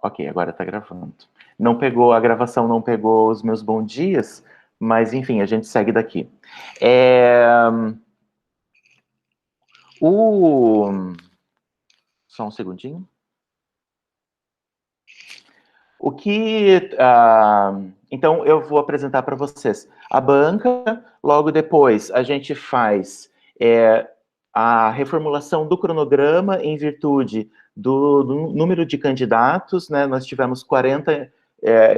Ok, agora está gravando. Não pegou, a gravação não pegou os meus bons dias, mas enfim, a gente segue daqui. Só um segundinho. Então, eu vou apresentar para vocês a banca. Logo depois, a gente faz a reformulação do cronograma em virtude do número de candidatos, né? Nós tivemos 40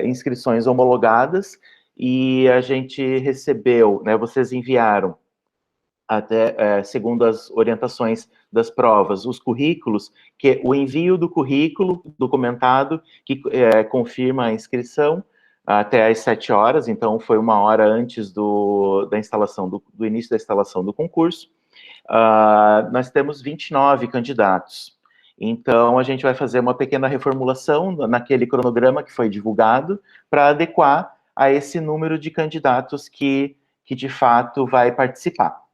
inscrições homologadas e a gente recebeu, né? Vocês enviaram até, segundo as orientações das provas, os currículos, que o envio do currículo documentado, que confirma a inscrição, até às 7 horas, então foi 1 hora antes da instalação, do início da instalação do concurso. Nós temos 29 candidatos, então a gente vai fazer uma pequena reformulação naquele cronograma que foi divulgado, para adequar a esse número de candidatos que de fato vai participar.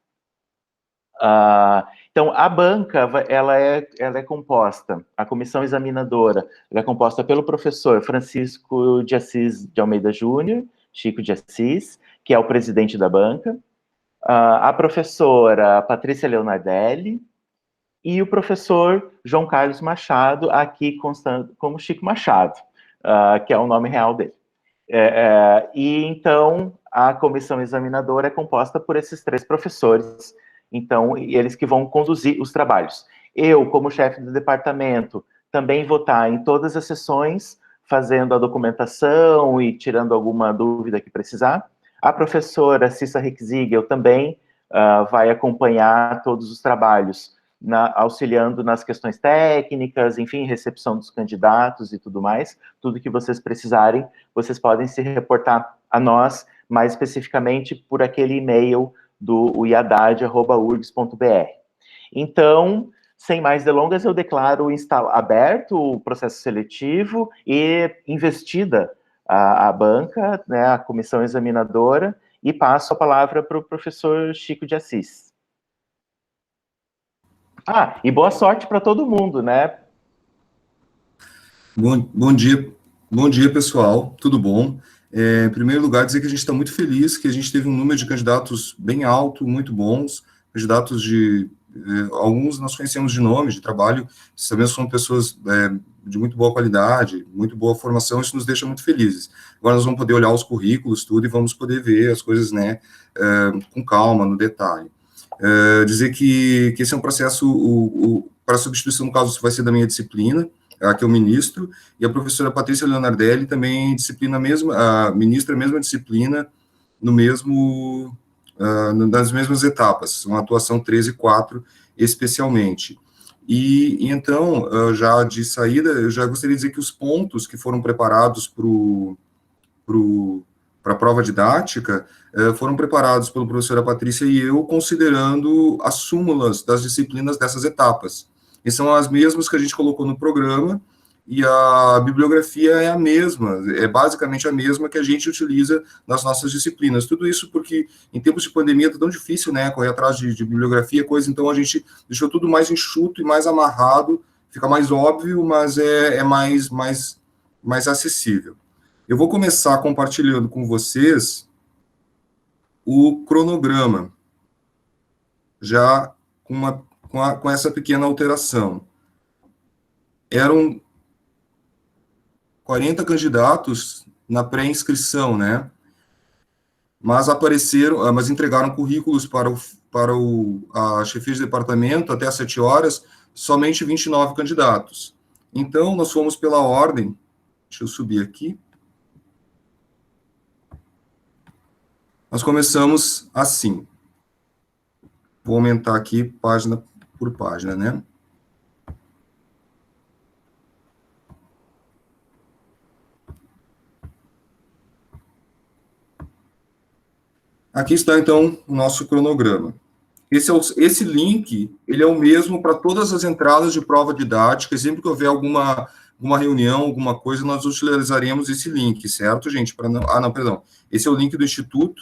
Então, a banca, ela é composta, a comissão examinadora, ela é composta pelo professor Francisco de Assis de Almeida Júnior, Chico de Assis, que é o presidente da banca, a professora Patrícia Leonardelli e o professor João Carlos Machado, aqui constando como Chico Machado, que é o nome real dele. E então, a comissão examinadora é composta por esses 3 professores, então, eles que vão conduzir os trabalhos. Eu, como chefe do departamento, também vou estar em todas as sessões, fazendo a documentação e tirando alguma dúvida que precisar. A professora Cissa Rexigel também vai acompanhar todos os trabalhos, auxiliando nas questões técnicas, enfim, recepção dos candidatos e tudo mais. Tudo que vocês precisarem, vocês podem se reportar a nós, mais especificamente por aquele e-mail do iadad@urgs.br. Então, sem mais delongas, eu declaro aberto o processo seletivo e investida a banca, né, a comissão examinadora, e passo a palavra para o professor Chico de Assis. E boa sorte para todo mundo, né? Bom dia, pessoal, tudo bom? Em primeiro lugar, dizer que a gente está muito feliz, que a gente teve um número de candidatos bem alto, muito bons, candidatos alguns nós conhecemos de nome, de trabalho, sabemos que são pessoas de muito boa qualidade, muito boa formação, isso nos deixa muito felizes. Agora nós vamos poder olhar os currículos, tudo, e vamos poder ver as coisas, né, com calma, no detalhe. Dizer que esse é um processo, para substituição, no caso, vai ser da minha disciplina, que eu ministro, e a professora Patrícia Leonardelli também ministra a mesma disciplina nas mesmas etapas, uma atuação 13 e 4, especialmente. E então, já de saída, eu já gostaria de dizer que os pontos que foram preparados para a prova didática foram preparados pela professora Patrícia e eu, considerando as súmulas das disciplinas dessas etapas. E são as mesmas que a gente colocou no programa, e a bibliografia é a mesma, é basicamente a mesma que a gente utiliza nas nossas disciplinas. Tudo isso porque, em tempos de pandemia, está tão difícil, né, correr atrás de bibliografia, então a gente deixou tudo mais enxuto e mais amarrado, fica mais óbvio, mas é mais acessível. Eu vou começar compartilhando com vocês o cronograma, já com essa pequena alteração. Eram 40 candidatos na pré-inscrição, né? Mas entregaram currículos para a chefia de departamento até às 7 horas, somente 29 candidatos. Então, nós fomos pela ordem, deixa eu subir aqui. Nós começamos assim. Vou aumentar aqui página por página, né? Aqui está, então, o nosso cronograma. Esse link, ele é o mesmo para todas as entradas de prova didática, sempre que houver alguma reunião, alguma coisa, nós utilizaremos esse link, certo, gente? Perdão. Esse é o link do Instituto,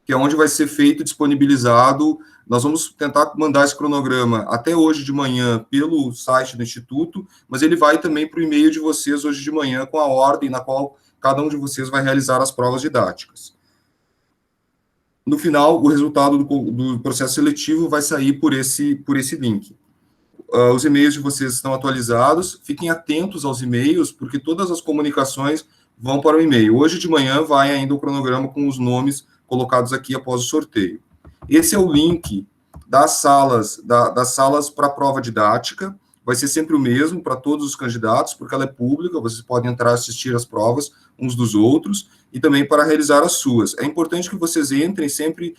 que é onde vai ser feito, disponibilizado. Nós vamos tentar mandar esse cronograma até hoje de manhã pelo site do Instituto, mas ele vai também para o e-mail de vocês hoje de manhã com a ordem na qual cada um de vocês vai realizar as provas didáticas. No final, o resultado do processo seletivo vai sair por esse link. Os e-mails de vocês estão atualizados, fiquem atentos aos e-mails, porque todas as comunicações vão para o e-mail. Hoje de manhã vai ainda o cronograma com os nomes colocados aqui após o sorteio. Esse é o link das salas para a prova didática, vai ser sempre o mesmo para todos os candidatos, porque ela é pública, vocês podem entrar e assistir as provas uns dos outros, e também para realizar as suas. É importante que vocês entrem sempre,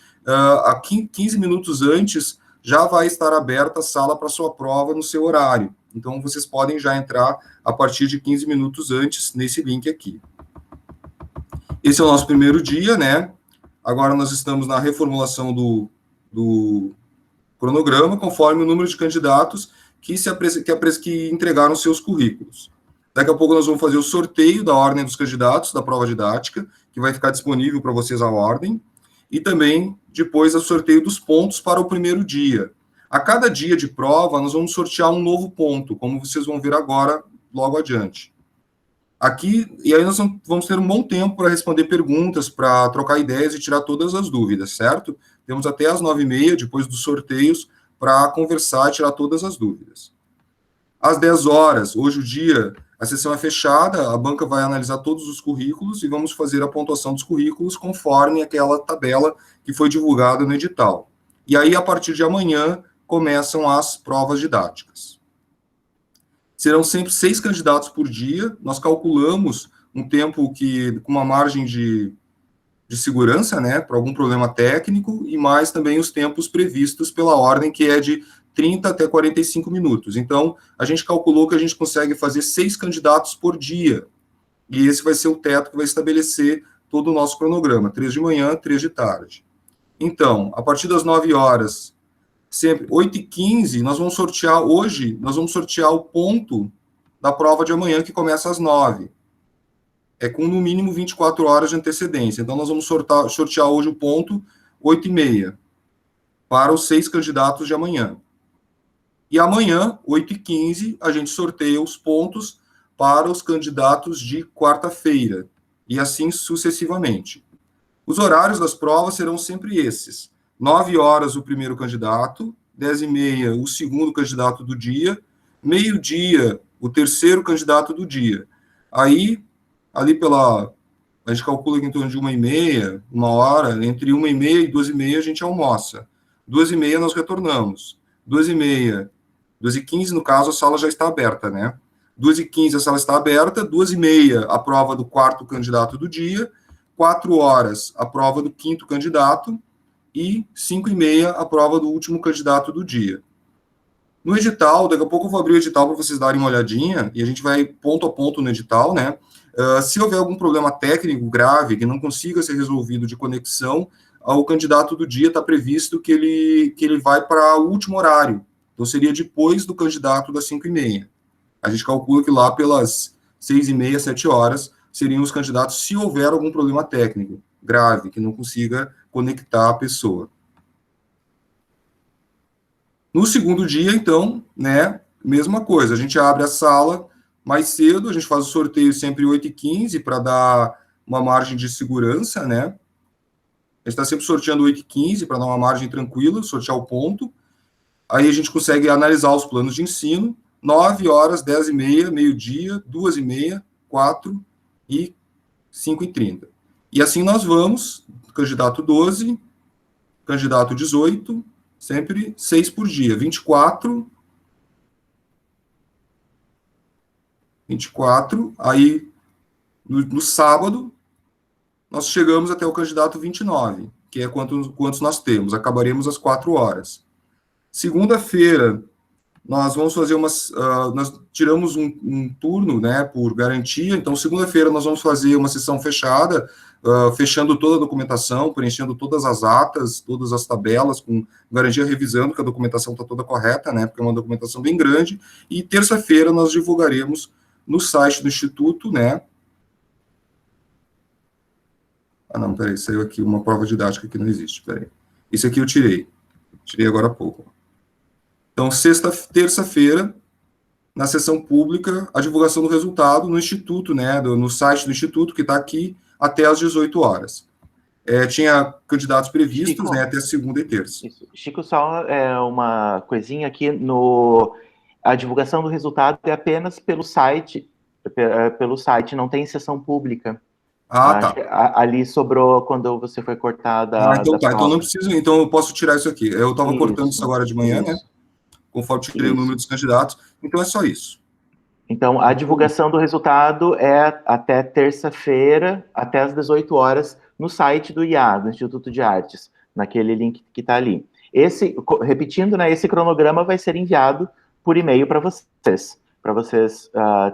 15 minutos antes, já vai estar aberta a sala para sua prova no seu horário. Então, vocês podem já entrar a partir de 15 minutos antes nesse link aqui. Esse é o nosso primeiro dia, né? Agora nós estamos na reformulação do cronograma, conforme o número de candidatos que entregaram seus currículos. Daqui a pouco nós vamos fazer o sorteio da ordem dos candidatos da prova didática, que vai ficar disponível para vocês a ordem, e também depois o sorteio dos pontos para o primeiro dia. A cada dia de prova, nós vamos sortear um novo ponto, como vocês vão ver agora, logo adiante. Aqui, e aí nós vamos ter um bom tempo para responder perguntas, para trocar ideias e tirar todas as dúvidas, certo? Temos até as 9h30, depois dos sorteios, para conversar e tirar todas as dúvidas. Às 10 horas, hoje o dia, a sessão é fechada, a banca vai analisar todos os currículos e vamos fazer a pontuação dos currículos conforme aquela tabela que foi divulgada no edital. E aí, a partir de amanhã, começam as provas didáticas. Serão sempre 6 candidatos por dia. Nós calculamos um tempo com uma margem de segurança, né, para algum problema técnico, e mais também os tempos previstos pela ordem, que é de 30 até 45 minutos. Então, a gente calculou que a gente consegue fazer 6 candidatos por dia. E esse vai ser o teto que vai estabelecer todo o nosso cronograma, 3 de manhã, 3 de tarde. Então, a partir das 9 horas, sempre 8h15, nós vamos sortear o ponto da prova de amanhã, que começa às 9. É com no mínimo 24 horas de antecedência. Então, nós vamos sortear hoje o ponto 8h30 para os 6 candidatos de amanhã. E amanhã, 8h15, a gente sorteia os pontos para os candidatos de quarta-feira, e assim sucessivamente. Os horários das provas serão sempre esses: 9 horas o primeiro candidato, 10h30 o segundo candidato do dia, meio-dia o terceiro candidato do dia. Aí, a gente calcula que em torno de 1h30, 1h, entre 1h30 e 2h30 a gente almoça. 2h30 nós retornamos. 2h15, no caso, a sala já está aberta, né? 2h15 a sala está aberta, 2h30 a prova do quarto candidato do dia, 4 horas a prova do quinto candidato e 5h30 a prova do último candidato do dia. No edital, daqui a pouco eu vou abrir o edital para vocês darem uma olhadinha, e a gente vai ponto a ponto no edital, né? Se houver algum problema técnico grave que não consiga ser resolvido de conexão, o candidato do dia está previsto que ele vai para o último horário. Então, seria depois do candidato das 5h30. A gente calcula que lá pelas 6h30, 7 horas, seriam os candidatos, se houver algum problema técnico grave, que não consiga conectar a pessoa. No segundo dia, então, né, mesma coisa, a gente abre a sala mais cedo, a gente faz o sorteio sempre 8h15, para dar uma margem de segurança, né? A gente está sempre sorteando 8h15, para dar uma margem tranquila, sortear o ponto. Aí a gente consegue analisar os planos de ensino, 9 horas, 10h30, meio-dia, 2h30, 4 e 5h30. E assim nós vamos, candidato 12, candidato 18, sempre 6 por dia, 24, aí no sábado, nós chegamos até o candidato 29, que é quantos nós temos, acabaremos às 4 horas. Segunda-feira, nós vamos fazer nós tiramos um turno, né, por garantia. Então, segunda-feira nós vamos fazer uma sessão fechada, fechando toda a documentação, preenchendo todas as atas, todas as tabelas, com garantia, revisando que a documentação está toda correta, né, porque é uma documentação bem grande. E terça-feira nós divulgaremos no site do Instituto, né, Ah, não, peraí, saiu aqui uma prova didática que não existe, peraí. Isso aqui eu tirei agora há pouco. Então, terça-feira, na sessão pública, a divulgação do resultado no Instituto, né, no site do Instituto, que está aqui, até às 18 horas. Tinha candidatos previstos, Chico, né, até segunda e terça. isso. Chico, só uma coisinha aqui a divulgação do resultado é apenas pelo site, não tem sessão pública. Ah, tá. Ali sobrou quando você foi cortar Ah, da, então da tá. Então não prova. preciso, então eu posso tirar isso aqui. Eu estava cortando isso Isso, agora de manhã, né? isso, Conforme eu tirei o número isso. dos candidatos. Então é só isso. Então, a divulgação do resultado é até terça-feira, até às 18 horas, no site do IA, do Instituto de Artes, naquele link que está ali. Repetindo, né, esse cronograma vai ser enviado por e-mail para vocês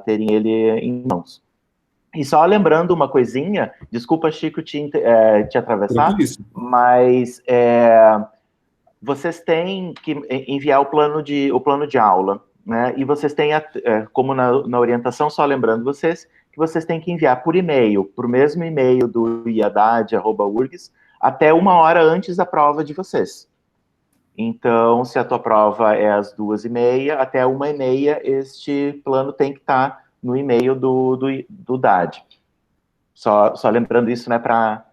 terem ele em mãos. E só lembrando uma coisinha, desculpa, Chico, te atravessar, Tranquilíssimo. mas vocês têm que enviar o plano de aula, né? E vocês têm, como na orientação, só lembrando vocês, que vocês têm que enviar por e-mail, para o mesmo e-mail do iadad@urgs, até 1 hora antes da prova de vocês. Então, se a tua prova é às 2h30, até 1h30, este plano tem que estar no e-mail do DAD. Só lembrando isso, né, para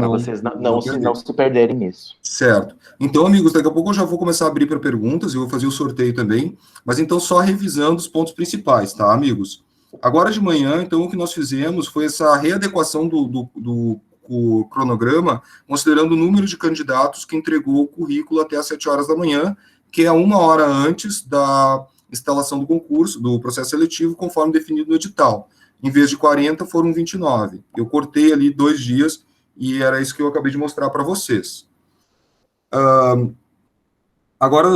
vocês não se perderem nisso. Certo. Então, amigos, daqui a pouco eu já vou começar a abrir para perguntas e vou fazer o sorteio também. Mas então, só revisando os pontos principais, tá, amigos? Agora de manhã, então, o que nós fizemos foi essa readequação do cronograma, considerando o número de candidatos que entregou o currículo até às 7 horas da manhã, que é 1 hora antes da instalação do concurso, do processo seletivo, conforme definido no edital. Em vez de 40, foram 29. Eu cortei ali 2 dias e era isso que eu acabei de mostrar para vocês. Agora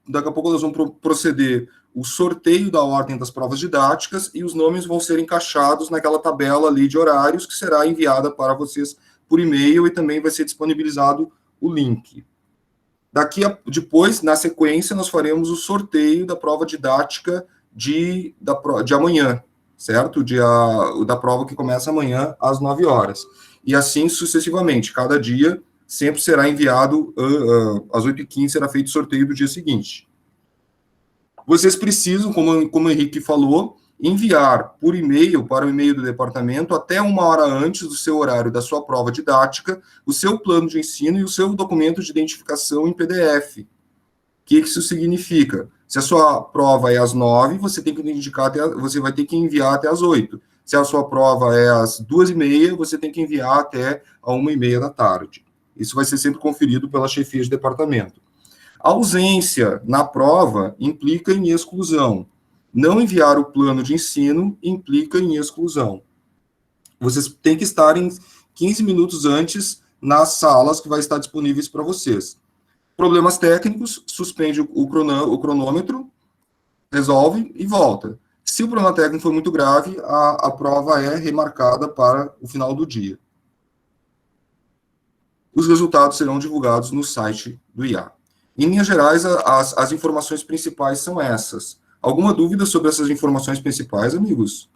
daqui a pouco nós vamos proceder o sorteio da ordem das provas didáticas e os nomes vão ser encaixados naquela tabela ali de horários que será enviada para vocês por e-mail e também vai ser disponibilizado o link. Depois, na sequência, nós faremos o sorteio da prova didática de amanhã, certo? Da prova que começa amanhã às 9 horas. E assim sucessivamente, cada dia sempre será enviado, às 8h15 será feito o sorteio do dia seguinte. Vocês precisam, como o Henrique falou, enviar por e-mail para o e-mail do departamento até 1 hora antes do seu horário da sua prova didática, o seu plano de ensino e o seu documento de identificação em PDF. O que isso significa? Se a sua prova é às 9, você vai ter que enviar até às 8. Se a sua prova é às 2h30, você tem que enviar até a 1h30 da tarde. Isso vai ser sempre conferido pela chefia de departamento. A ausência na prova implica em exclusão. Não enviar o plano de ensino implica em exclusão. Vocês têm que estar em 15 minutos antes nas salas que vai estar disponíveis para vocês. Problemas técnicos, suspende o cronômetro, resolve e volta. Se o problema técnico for muito grave, a prova é remarcada para o final do dia. Os resultados serão divulgados no site do IA. Em linhas gerais, as informações principais são essas. Alguma dúvida sobre essas informações principais, amigos?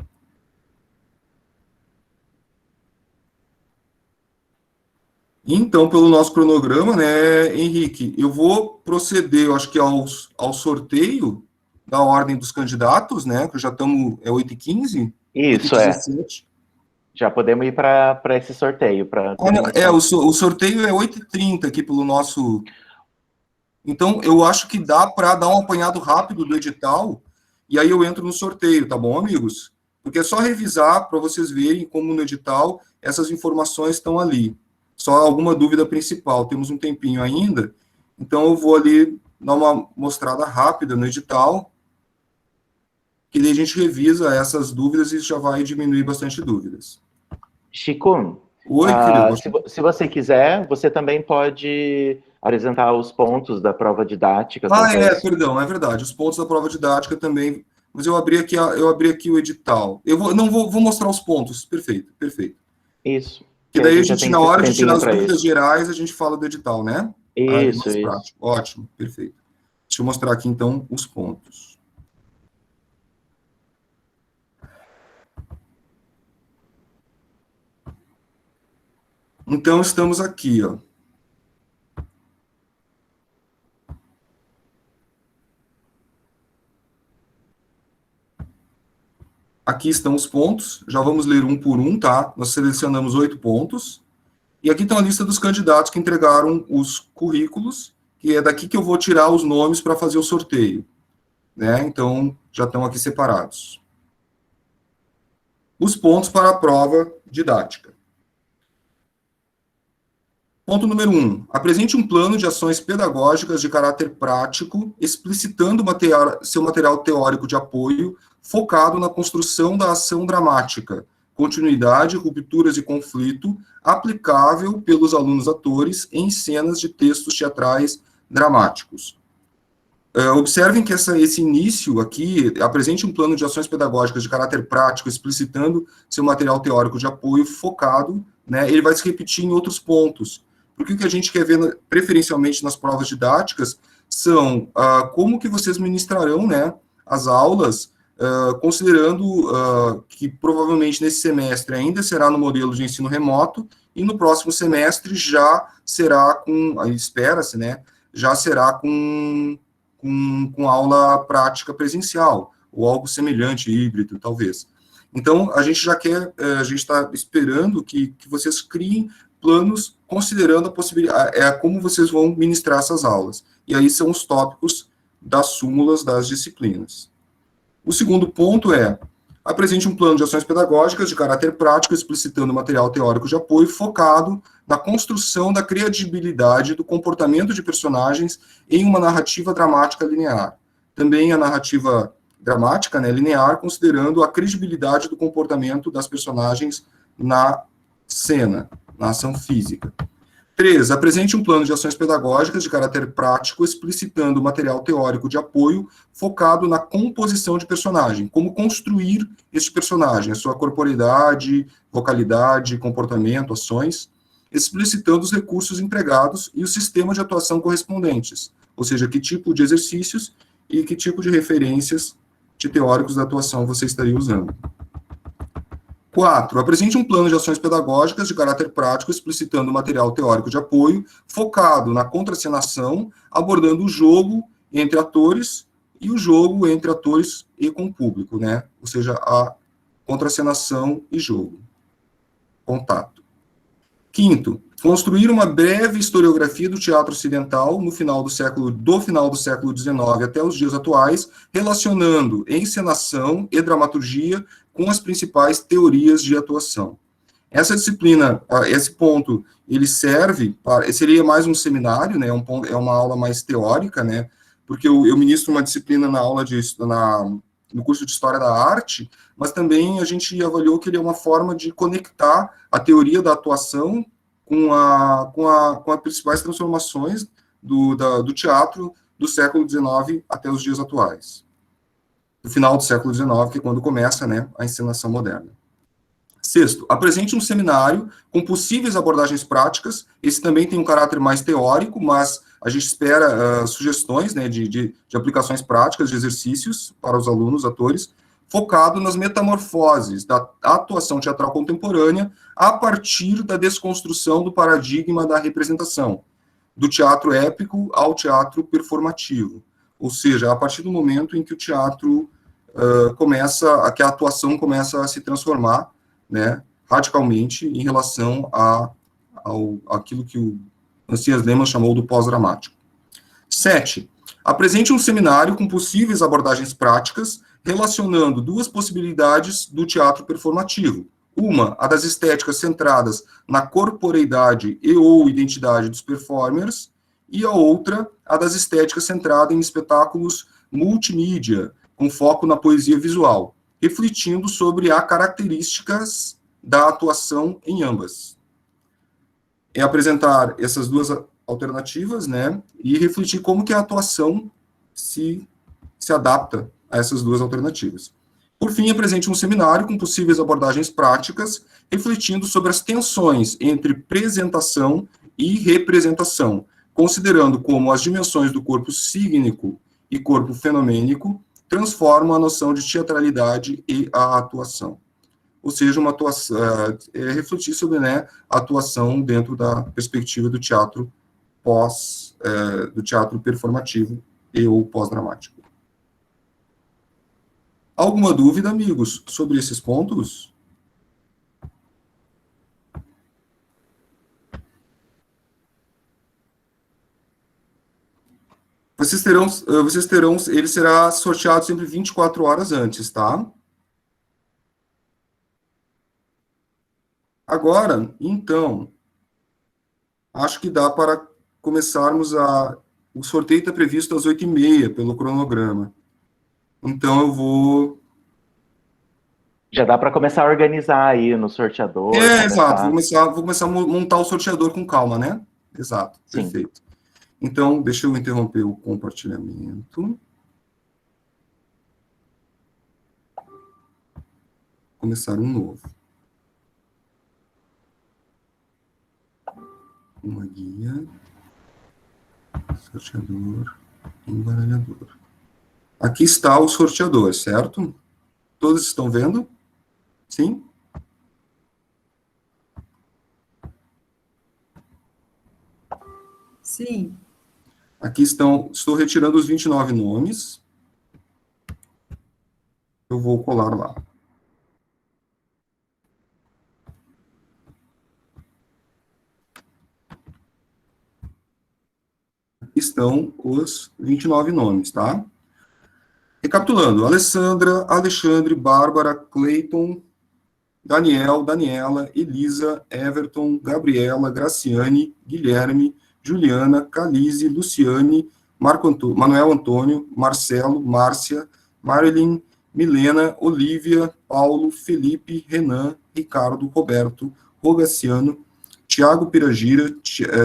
Então, pelo nosso cronograma, né, Henrique, eu vou proceder, eu acho que ao sorteio da ordem dos candidatos, né, que já estamos, 8h15? Isso, 8h17. Já podemos ir para esse sorteio, para terem o sorteio é 8h30 aqui pelo nosso... Então, eu acho que dá para dar um apanhado rápido do edital, e aí eu entro no sorteio, tá bom, amigos? Porque é só revisar para vocês verem como no edital essas informações estão ali. Só alguma dúvida principal. Temos um tempinho ainda, então eu vou ali dar uma mostrada rápida no edital, que daí a gente revisa essas dúvidas e já vai diminuir bastante dúvidas. Chico, Oi, querido. se você quiser, você também pode apresentar os pontos da prova didática. Perdão, é verdade. Os pontos da prova didática também. Mas eu abri aqui o edital. Vou mostrar os pontos. Perfeito, perfeito. Isso. Que daí a gente, na hora de tirar as dúvidas isso. gerais, a gente fala do edital, né? Isso, mais prático. Ótimo, perfeito. Deixa eu mostrar aqui, então, os pontos. Então, estamos aqui, ó. Aqui estão os pontos, já vamos ler um por um, tá? Nós selecionamos 8 pontos. E aqui está a lista dos candidatos que entregaram os currículos, que é daqui que eu vou tirar os nomes para fazer o sorteio, né? Então, já estão aqui separados. Os pontos para a prova didática. Ponto número 1. Apresente um plano de ações pedagógicas de caráter prático, explicitando seu material teórico de apoio, focado na construção da ação dramática, continuidade, rupturas e conflito, aplicável pelos alunos atores em cenas de textos teatrais dramáticos. Observem que esse início aqui, apresente um plano de ações pedagógicas de caráter prático, explicitando seu material teórico de apoio focado, né, ele vai se repetir em outros pontos. Porque o que a gente quer ver, preferencialmente nas provas didáticas, são como que vocês ministrarão, né, as aulas, considerando que provavelmente nesse semestre ainda será no modelo de ensino remoto, e no próximo semestre já será espera-se, né, já será com aula prática presencial, ou algo semelhante, híbrido, talvez. Então, a gente está esperando que vocês criem planos considerando a possibilidade, como vocês vão ministrar essas aulas. E aí são os tópicos das súmulas das disciplinas. O segundo ponto é: apresente um plano de ações pedagógicas de caráter prático, explicitando material teórico de apoio, focado na construção da credibilidade do comportamento de personagens em uma narrativa dramática linear. Também a narrativa dramática, né, linear, considerando a credibilidade do comportamento das personagens na cena, na ação física. 3. Apresente um plano de ações pedagógicas de caráter prático, explicitando o material teórico de apoio, focado na composição de personagem, como construir este personagem, a sua corporeidade, vocalidade, comportamento, ações, explicitando os recursos empregados e o sistema de atuação correspondentes, ou seja, que tipo de exercícios e que tipo de referências de teóricos da atuação você estaria usando. 4. Apresente um plano de ações pedagógicas de caráter prático, explicitando o material teórico de apoio, focado na contracenação, abordando o jogo entre atores e o jogo entre atores e com o público, né? Ou seja, a contracenação e jogo. Contato. 5. Construir uma breve historiografia do teatro ocidental do final do século XIX até os dias atuais, relacionando encenação e dramaturgia com as principais teorias de atuação. Essa disciplina, esse ponto, ele serve para, seria mais um seminário, né, é uma aula mais teórica, né, porque eu ministro uma disciplina no curso de História da Arte, mas também a gente avaliou que ele é uma forma de conectar a teoria da atuação com as principais transformações do teatro do século XIX até os dias atuais. No final do século XIX, que é quando começa, né, a encenação moderna. 6. Apresente um seminário com possíveis abordagens práticas. Esse também tem um caráter mais teórico, mas a gente espera sugestões, né, de aplicações práticas, de exercícios para os alunos, atores, focado nas metamorfoses da atuação teatral contemporânea a partir da desconstrução do paradigma da representação, do teatro épico ao teatro performativo. Ou seja, a partir do momento em que o teatro que a atuação começa a se transformar, né, radicalmente em relação àquilo que o Ancias Lehmann chamou do pós-dramático. 7. Apresente um seminário com possíveis abordagens práticas, relacionando duas possibilidades do teatro performativo. Uma, a das estéticas centradas na corporeidade e ou identidade dos performers, e a outra, a das estéticas centradas em espetáculos multimídia, com foco na poesia visual, refletindo sobre as características da atuação em ambas. É apresentar essas duas alternativas, né, e refletir como que a atuação se adapta a essas duas alternativas. Por fim, apresente um seminário com possíveis abordagens práticas, refletindo sobre as tensões entre presentação e representação, considerando como as dimensões do corpo sígnico e corpo fenomênico transformam a noção de teatralidade e a atuação. ou seja, uma atuação, refletir sobre, né, a atuação dentro da perspectiva do teatro do teatro performativo e ou pós-dramático. Alguma dúvida, amigos, sobre esses pontos? Ele será sorteado sempre 24 horas antes, tá? Agora, então, acho que dá para começarmos o sorteio está previsto às 8h30, pelo cronograma. Então, eu vou... Já dá para começar a organizar aí no sorteador. Exato. Vou começar a montar o sorteador com calma, né? Exato, sim. Perfeito. Então, deixa eu interromper o compartilhamento. Começar um novo. Uma guia, sorteador, embaralhador. Aqui está o sorteador, certo? Todos estão vendo? Sim? Sim. Aqui estou retirando os 29 nomes. Eu vou colar lá. Aqui estão os 29 nomes, tá? Recapitulando: Alessandra, Alexandre, Bárbara, Cleiton, Daniel, Daniela, Elisa, Everton, Gabriela, Graciane, Guilherme, Juliana, Calise, Luciane, Manuel Antônio, Marcelo, Márcia, Marilyn, Milena, Olívia, Paulo, Felipe, Renan, Ricardo, Roberto, Rogaciano, Tiago Piragira,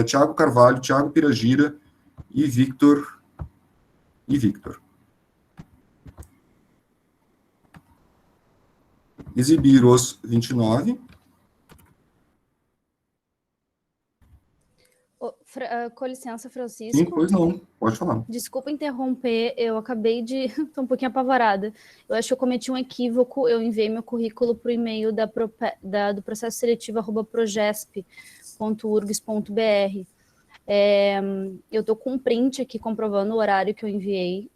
Tiago Carvalho, Tiago Piragira e Victor. Exibir os 29. Com licença, Francisco. Sim, pois não, pode falar. Desculpa interromper, eu acabei de... Estou um pouquinho apavorada. Eu acho que eu cometi um equívoco, eu enviei meu currículo para o e-mail do processo seletivo @progesp.urgs.br. Eu estou com um print aqui comprovando o horário que eu enviei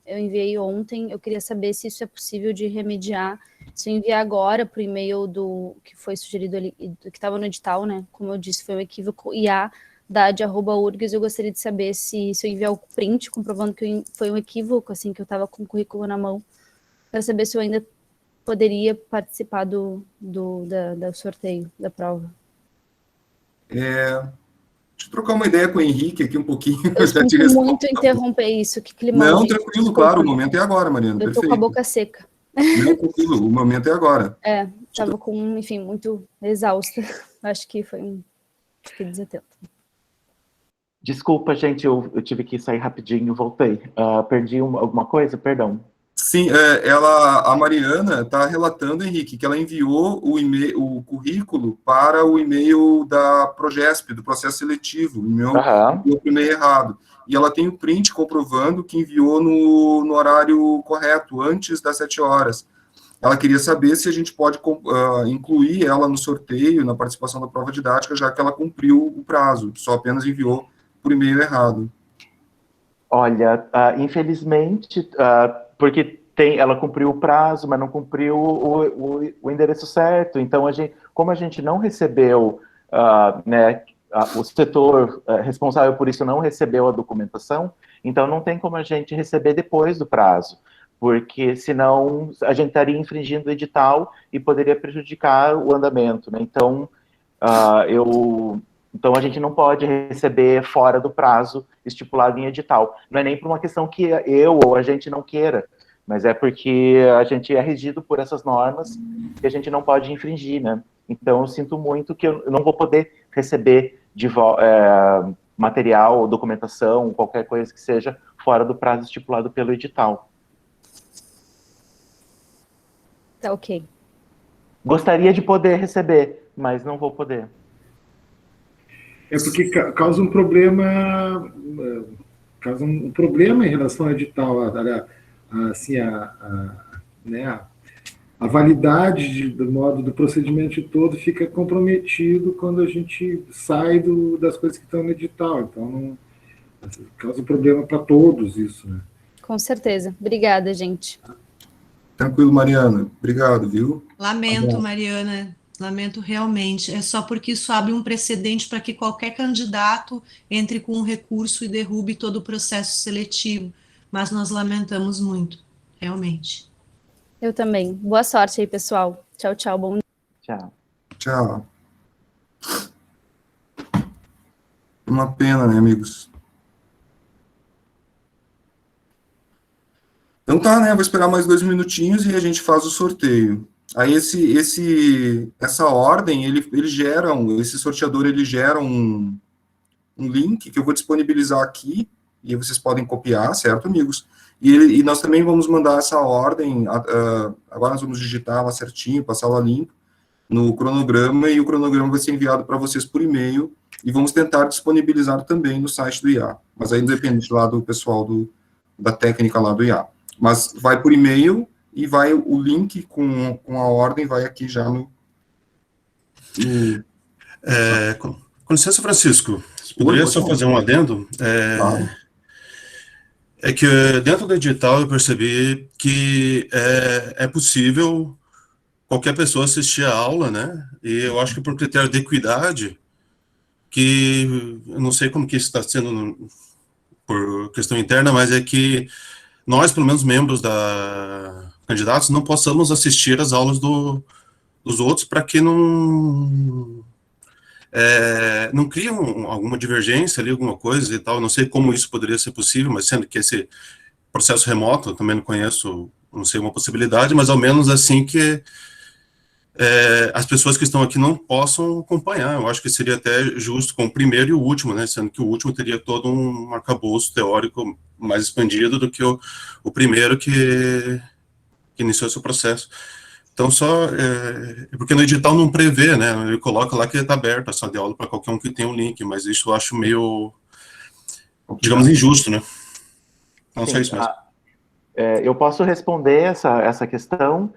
ontem. Eu queria saber se isso é possível de remediar. Se eu enviar agora para o e-mail que foi sugerido ali, que estava no edital, né? Como eu disse, foi um equívoco, iadad@urgs. Eu gostaria de saber se eu enviar o print comprovando que foi um equívoco, assim, que eu estava com o currículo na mão. Quero saber se eu ainda poderia participar do sorteio, da prova. Deixa eu trocar uma ideia com o Henrique aqui um pouquinho. Eu sinto muito interromper isso, que climão. Não, tranquilo, claro, o momento é agora, Mariana. Eu tô com a boca seca. Não, tranquilo, o momento é agora. Estava com, enfim, muito exausta. Acho que fiquei desatenta. Desculpa, gente, eu tive que sair rapidinho, voltei. Perdi alguma coisa? Perdão. Sim, a Mariana está relatando, Henrique, que ela enviou o currículo para o e-mail da Progesp, do processo seletivo, enviou o e-mail errado. E ela tem o print comprovando que enviou no horário correto, antes das 7 horas. Ela queria saber se a gente pode incluir ela no sorteio, na participação da prova didática, já que ela cumpriu o prazo, só apenas enviou por e-mail errado. Olha, infelizmente, porque ela cumpriu o prazo, mas não cumpriu o endereço certo. Então, como a gente não recebeu, né, o setor responsável por isso não recebeu a documentação, então não tem como a gente receber depois do prazo, porque senão a gente estaria infringindo o edital e poderia prejudicar o andamento, né? Então, então a gente não pode receber fora do prazo estipulado em edital. Não é nem por uma questão que eu ou a gente não queira, mas é porque a gente é regido por essas normas que a gente não pode infringir, né? Então, eu sinto muito que eu não vou poder receber material, documentação, qualquer coisa que seja fora do prazo estipulado pelo edital. Tá ok. Gostaria de poder receber, mas não vou poder. É porque causa um problema em relação ao edital, assim, né, a validade do modo, do procedimento todo fica comprometido quando a gente sai das coisas que estão no edital. Então, não, causa problema para todos isso, né? Com certeza. Obrigada, gente. Tranquilo, Mariana. Obrigado, viu? Lamento, Mariana, lamento realmente. É só porque isso abre um precedente para que qualquer candidato entre com um recurso e derrube todo o processo seletivo. Mas nós lamentamos muito, realmente. Eu também. Boa sorte aí, pessoal. Tchau, tchau. Bom dia. Tchau. Tchau. Uma pena, né, amigos? Então tá, né? Vou esperar mais 2 minutinhos e a gente faz o sorteio. Aí essa ordem, ele gera, esse sorteador, ele gera um link que eu vou disponibilizar aqui, e vocês podem copiar, certo, amigos? E nós também vamos mandar essa ordem, agora nós vamos digitar ela certinho, passar ela limpo, no cronograma, e o cronograma vai ser enviado para vocês por e-mail, e vamos tentar disponibilizar também no site do IA, mas aí depende lá do pessoal da técnica lá do IA. Mas vai por e-mail, e vai o link com a ordem, vai aqui já no Com licença, Francisco, poderia só fazer um adendo? Claro. É que dentro do edital eu percebi que é possível qualquer pessoa assistir a aula, né? E eu acho que por critério de equidade, que eu não sei como que isso está sendo por questão interna, mas é que nós, pelo menos membros candidatos, não possamos assistir às aulas dos outros para que não cria alguma divergência ali, alguma coisa e tal. Não sei como isso poderia ser possível, mas sendo que esse processo remoto, eu também não conheço, não sei, uma possibilidade, mas ao menos assim que as pessoas que estão aqui não possam acompanhar. Eu acho que seria até justo com o primeiro e o último, né, sendo que o último teria todo um arcabouço teórico mais expandido do que o primeiro que iniciou esse processo. Então, porque no edital não prevê, né, ele coloca lá que está aberto a sala de aula para qualquer um que tenha um link, mas isso eu acho meio, digamos, injusto, né? Não sei isso mesmo. Eu posso responder essa questão.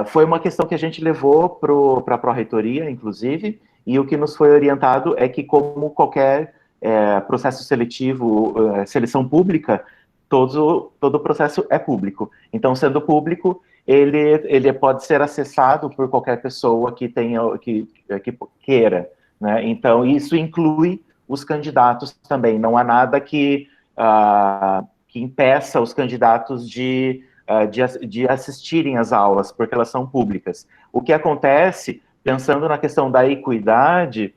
Foi uma questão que a gente levou para a Pró-Reitoria, inclusive, e o que nos foi orientado é que, como qualquer processo seletivo, seleção pública, todo o processo é público. Então, sendo público, ele pode ser acessado por qualquer pessoa que queira, né? Então, isso inclui os candidatos também. Não há nada que impeça os candidatos de assistirem às aulas, porque elas são públicas. O que acontece, pensando na questão da equidade,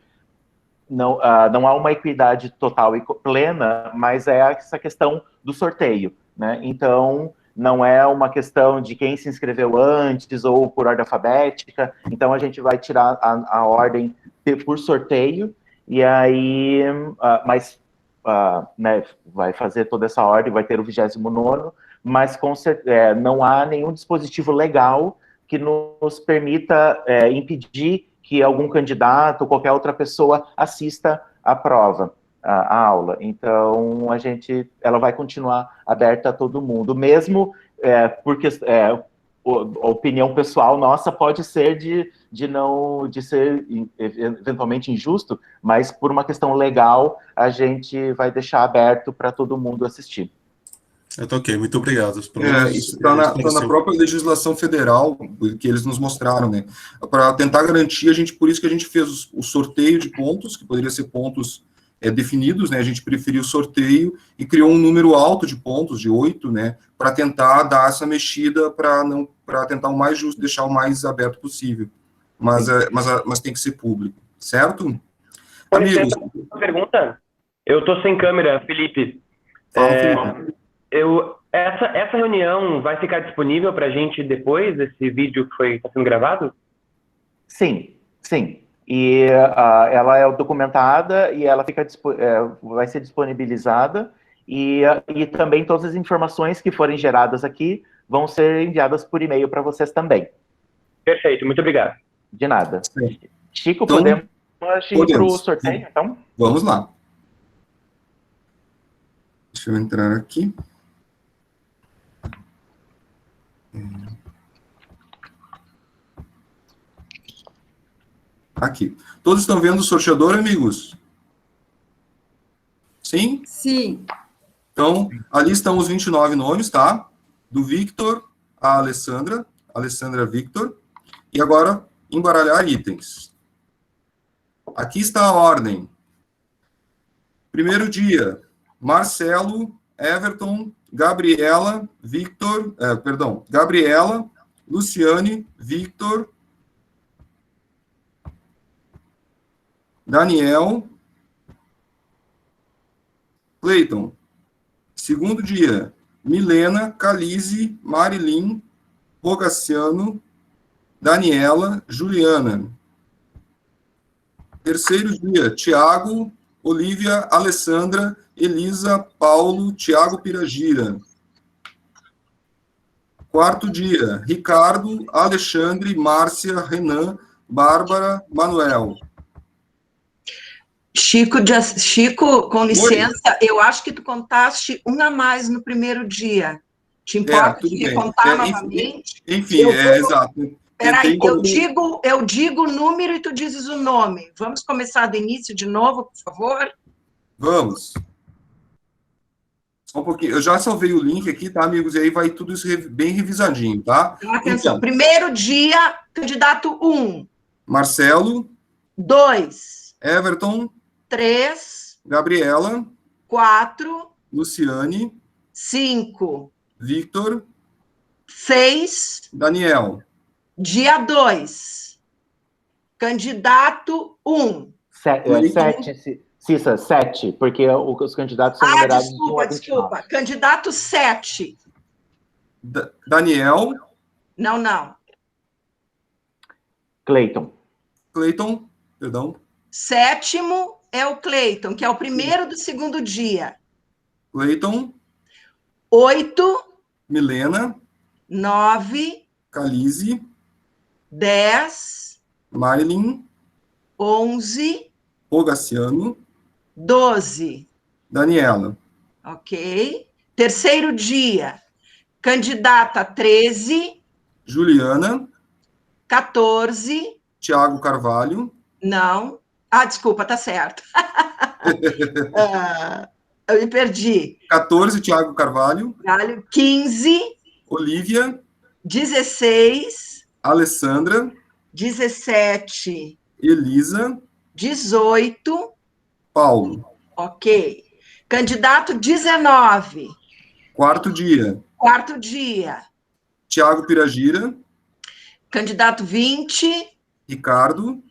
não há uma equidade total e plena, mas é essa questão do sorteio, né? Então, não é uma questão de quem se inscreveu antes ou por ordem alfabética. Então, a gente vai tirar a ordem por sorteio, e aí, né, vai fazer toda essa ordem, vai ter o 29º, mas não há nenhum dispositivo legal que nos permita impedir que algum candidato ou qualquer outra pessoa assista à prova, à aula. Então, ela vai continuar aberta a todo mundo, mesmo porque a opinião pessoal nossa pode ser de ser eventualmente injusto, mas por uma questão legal, a gente vai deixar aberto para todo mundo assistir. Ok, muito obrigado. Isso está na própria legislação federal, que eles nos mostraram, né? Para tentar garantir, por isso que a gente fez o sorteio de pontos, que poderia ser pontos definidos, né? A gente preferiu o sorteio e criou um número alto de pontos, de 8, né? Para tentar dar essa mexida, para tentar o mais justo, deixar o mais aberto possível. Mas tem que ser público, certo? Amigos. Uma pergunta? Eu estou sem câmera, Felipe. Fala, Felipe. Essa reunião vai ficar disponível para a gente depois, esse vídeo que está sendo gravado? Sim. E ela é documentada e ela vai ser disponibilizada, e também todas as informações que forem geradas aqui vão ser enviadas por e-mail para vocês também. Perfeito, muito obrigado. De nada. Sim. Chico, então, podemos ir para o sorteio, então? Vamos lá. Deixa eu entrar aqui. Aqui. Todos estão vendo o sorteador, amigos? Sim? Sim. Então, ali estão os 29 nomes, tá? Do Victor a Alessandra Victor. E agora, embaralhar itens. Aqui está a ordem. Primeiro dia, Marcelo, Everton, Gabriela, Luciane, Victor, Daniel, Cleiton. Segundo dia, Milena, Calize, Marilyn, Rogaciano, Daniela, Juliana. Terceiro dia, Tiago, Olivia, Alessandra, Elisa, Paulo, Tiago Piragira. Quarto dia, Ricardo, Alexandre, Márcia, Renan, Bárbara, Manuel. Chico, com licença, eu acho que tu contaste um a mais no primeiro dia. Te importa tudo de bem. contar novamente? Enfim, exato. Peraí, eu digo o número e tu dizes o nome. Vamos começar do início de novo, por favor? Vamos. Só um pouquinho. Eu já salvei o link aqui, tá, amigos? E aí vai tudo isso bem revisadinho, tá? Atenção. Então, Primeiro dia, candidato 1. Marcelo. 2. Everton. 3. Gabriela. 4. Luciane. 5. Victor. 6. Daniel. Dia 2. Candidato 1. 7, Cissa, 7, porque os candidatos são numerados de 1 a 29. Desculpa. Candidato 7. Daniel. Não. Cleiton. Cleiton, perdão. 7º é o Cleiton, que é o primeiro do segundo dia. Cleiton. 8. Milena. 9. Calize. 10. Marilyn. 11. Rogaciano. 12. Daniela. Ok. Terceiro dia, candidata 13. Juliana. 14. Tiago Carvalho. Não. Desculpa, tá certo. Eu me perdi. 14, Tiago Carvalho. 15. Olivia. 16. Alessandra. 17. Elisa. 18. Paulo. Ok. Candidato 19. Quarto dia. Tiago Piragira. Candidato 20. Ricardo.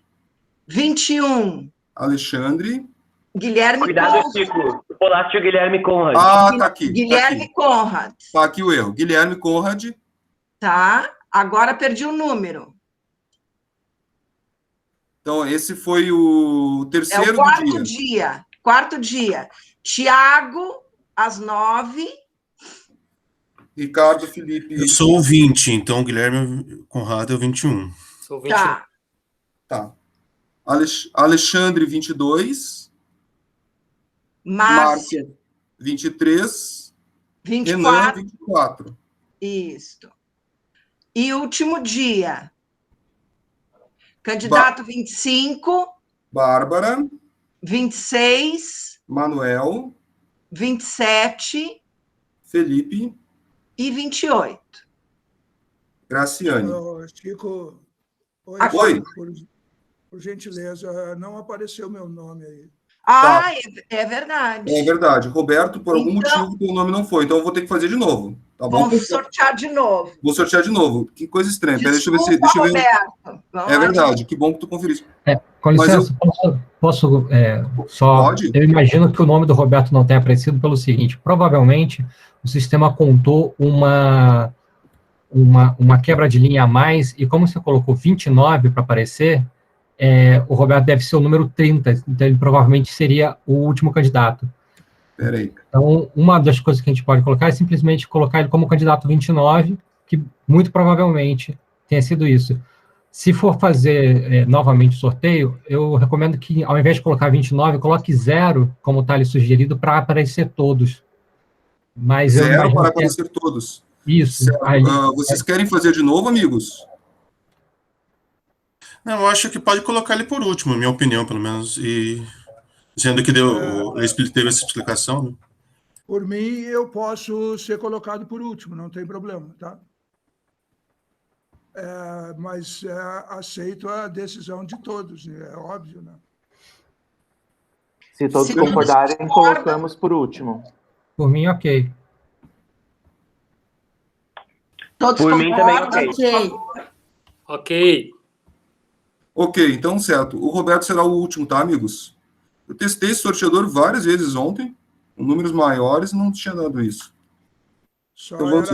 21. Alexandre. Guilherme Cuidado, Conrad. Chico. Tu pulaste o Guilherme Conrad. Tá aqui. Guilherme Conrad. Tá aqui o erro. Guilherme Conrad. Tá. Agora perdi o número. Então, esse foi o terceiro É o do dia. Quarto dia. Tiago, às 9. Ricardo Felipe. Eu sou o 20, então o Guilherme Conrado é o 21. Sou 21. Tá. Alexandre, 22. Márcia, 23. 24. Renan, 24. Isso. E último dia. Candidato 25. Bárbara. 26. Manuel. 27. Felipe. E 28. Graciane. Chico, Oi. Por gentileza, não apareceu meu nome aí. É verdade. É verdade. Roberto, por algum motivo, o nome não foi. Então, eu vou ter que fazer de novo. Tá bom? Vamos sortear de novo. Vou sortear de novo. Que coisa estranha. Desculpa, deixa eu ver. Roberto. É verdade. Que bom que tu conferiste. Com licença, posso só... Pode? Eu imagino que o nome do Roberto não tenha aparecido pelo seguinte: provavelmente o sistema contou uma quebra de linha a mais, e como você colocou 29 para aparecer, o Roberto deve ser o número 30, então ele provavelmente seria o último candidato. Peraí. Então, uma das coisas que a gente pode colocar é simplesmente colocar ele como candidato 29, que muito provavelmente tenha sido isso. Se for fazer novamente o sorteio, eu recomendo que, ao invés de colocar 29, coloque 0, como está ali sugerido, para aparecer todos. Mas 0 para aparecer todos. Isso. Vocês querem fazer de novo, amigos? Não, eu acho que pode colocar ele por último, minha opinião, pelo menos, e sendo que teve essa explicação, né? Por mim, eu posso ser colocado por último, não tem problema, tá? Mas aceito a decisão de todos, é óbvio, né? Se todos Se concordarem, todos concordam. colocamos por último. Por mim, ok. Todos Por mim também, concordam? ok. Ok. Ok, então certo. O Roberto será o último, tá, amigos? Eu testei esse sorteador várias vezes ontem, com números maiores, e não tinha dado isso. Só Então, vamos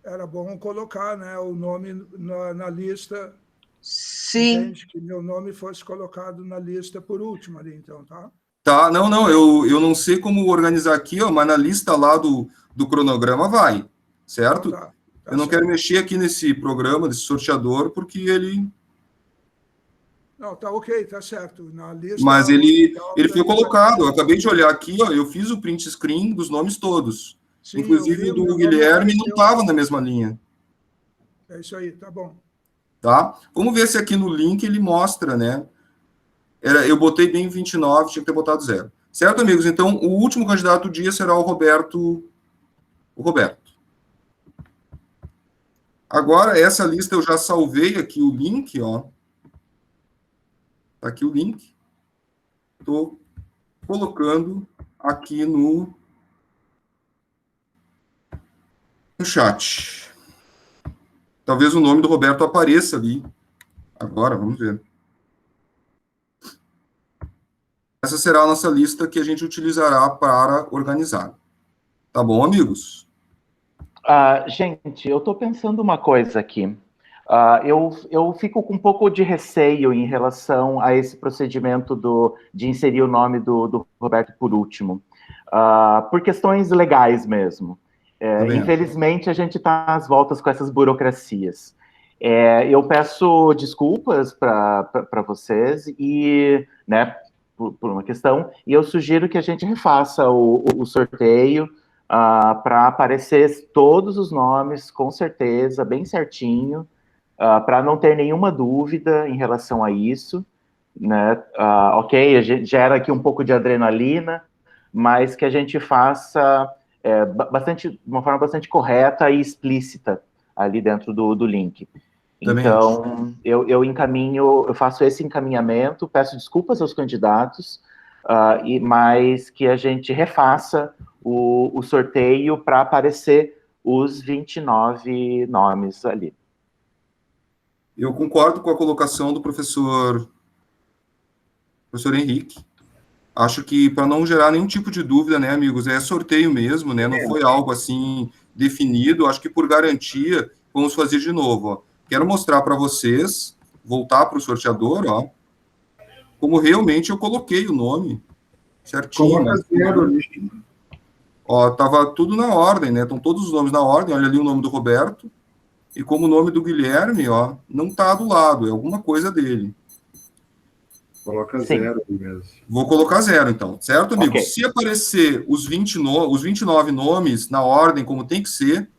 era bom colocar, né, o nome na lista. Sim. Entende? Que meu nome fosse colocado na lista por último ali, então, tá? Tá, não, eu não sei como organizar aqui, ó, mas na lista lá do cronograma vai, certo? Então, tá eu não certo. quero mexer aqui nesse programa, desse sorteador, porque ele... Não, tá ok, tá certo. Na lista, Mas ele foi vai- colocado, eu acabei de olhar aqui, ó, eu fiz o print screen dos nomes todos. Sim, Inclusive eu o vi, do meu nome Guilherme não apareceu. estava na mesma linha. É isso aí, tá bom. Tá? Vamos ver se aqui no link ele mostra, né? Eu botei bem 29, tinha que ter botado 0. Certo, amigos? Então, o último candidato do dia será o Roberto. Agora, essa lista eu já salvei aqui o link, ó. Tá aqui o link. Estou colocando aqui no chat. Talvez o nome do Roberto apareça ali. Agora, vamos ver. Essa será a nossa lista que a gente utilizará para organizar. Tá bom, amigos? Gente, eu estou pensando uma coisa aqui. Eu fico com um pouco de receio em relação a esse procedimento de inserir o nome do Roberto por último, por questões legais mesmo. Infelizmente, a gente está às voltas com essas burocracias. Eu peço desculpas para vocês e, né, por uma questão, e eu sugiro que a gente refaça o sorteio para aparecer todos os nomes, com certeza, bem certinho, para não ter nenhuma dúvida em relação a isso, né? Ok, a gente gera aqui um pouco de adrenalina, mas que a gente faça de uma forma bastante correta e explícita ali dentro do link. Então, eu faço esse encaminhamento, peço desculpas aos candidatos, mas que a gente refaça o sorteio para aparecer os 29 nomes ali. Eu concordo com a colocação do professor Henrique. Acho que, para não gerar nenhum tipo de dúvida, né, amigos, é sorteio mesmo, né, não foi algo, assim, definido. Acho que, por garantia, vamos fazer de novo, ó. Quero mostrar para vocês, voltar para o sorteador, ó, como realmente eu coloquei o nome certinho. Coloca 0 ali. Ó, tava tudo na ordem, né, estão todos os nomes na ordem, olha ali o nome do Roberto, e como o nome do Guilherme, ó, não tá do lado, é alguma coisa dele. Coloca 0 ali mesmo. Vou colocar 0, então, certo, amigos? Okay. Se aparecer os 29 nomes na ordem como tem que ser,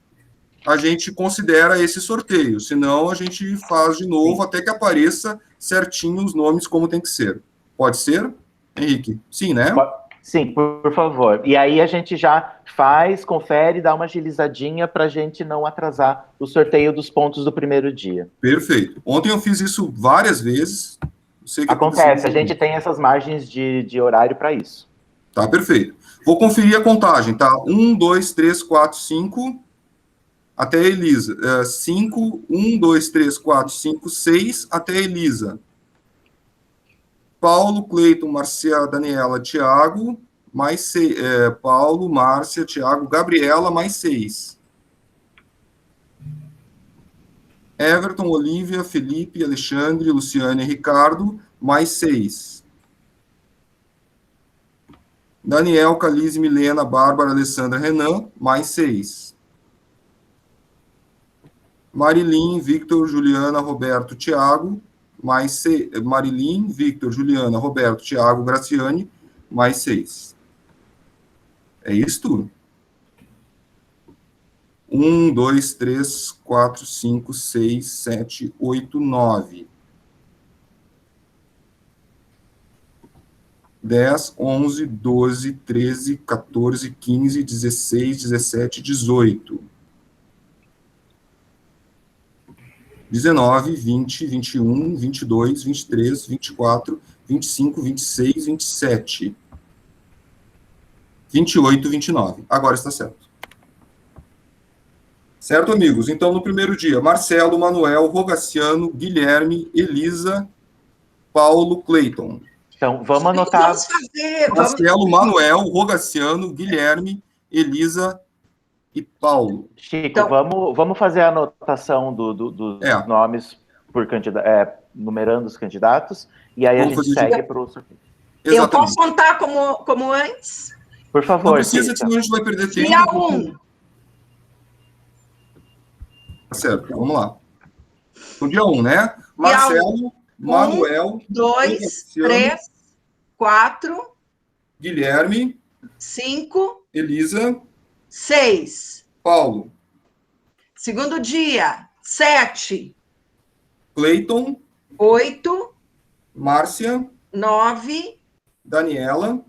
a gente considera esse sorteio, senão a gente faz de novo até que apareça certinho os nomes como tem que ser. Pode ser, Henrique? Sim, né? Sim, por favor. E aí a gente já faz, confere, dá uma agilizadinha para a gente não atrasar o sorteio dos pontos do primeiro dia. Perfeito. Ontem eu fiz isso várias vezes. Sei que acontece, a gente tem essas margens de horário para isso. Tá, perfeito. Vou conferir a contagem, tá? 1, 2, 3, 4, 5... até a Elisa. 5, 1, 2, 3, 4, 5, 6, até a Elisa. Paulo, Cleiton, Marcia, Daniela, Tiago, mais 6. Paulo, Márcia, Tiago, Gabriela, mais 6. Everton, Olívia, Felipe, Alexandre, Luciane e Ricardo, mais 6. Daniel, Calise, Milena, Bárbara, Alessandra, Renan, mais 6. Marilim, Victor, Juliana, Roberto, Tiago, mais 6. Marilim, Victor, Juliana, Roberto, Tiago, Graciane, mais 6. É isso? 1, 2, 3, 4, 5, 6, 7, 8, 9. 10, 11, 12, 13, 14, 15, 16, 17, 18. 19, 20, 21, 22, 23, 24, 25, 26, 27, 28, 29. Agora está certo. Certo, amigos? Então, no primeiro dia, Marcelo, Manuel, Rogaciano, Guilherme, Elisa, Paulo, Cleiton. Então, vamos anotar. Vamos fazer. Marcelo, Manuel, Rogaciano, Guilherme, Elisa e Paulo. Chico, Então, vamos fazer a anotação dos nomes por numerando os candidatos, e aí Vamos a gente segue para o sorteio. Eu posso contar como antes? Por favor. Não precisa, senão a gente vai perder tempo. Dia 1. Tá certo, vamos lá. Então, dia 1, né? Marcelo, Manuel, 2, 3, 4, Guilherme, 5, Elisa, 6. Paulo. Segundo dia, 7. Cleiton, 8. Márcia, 9. Daniela,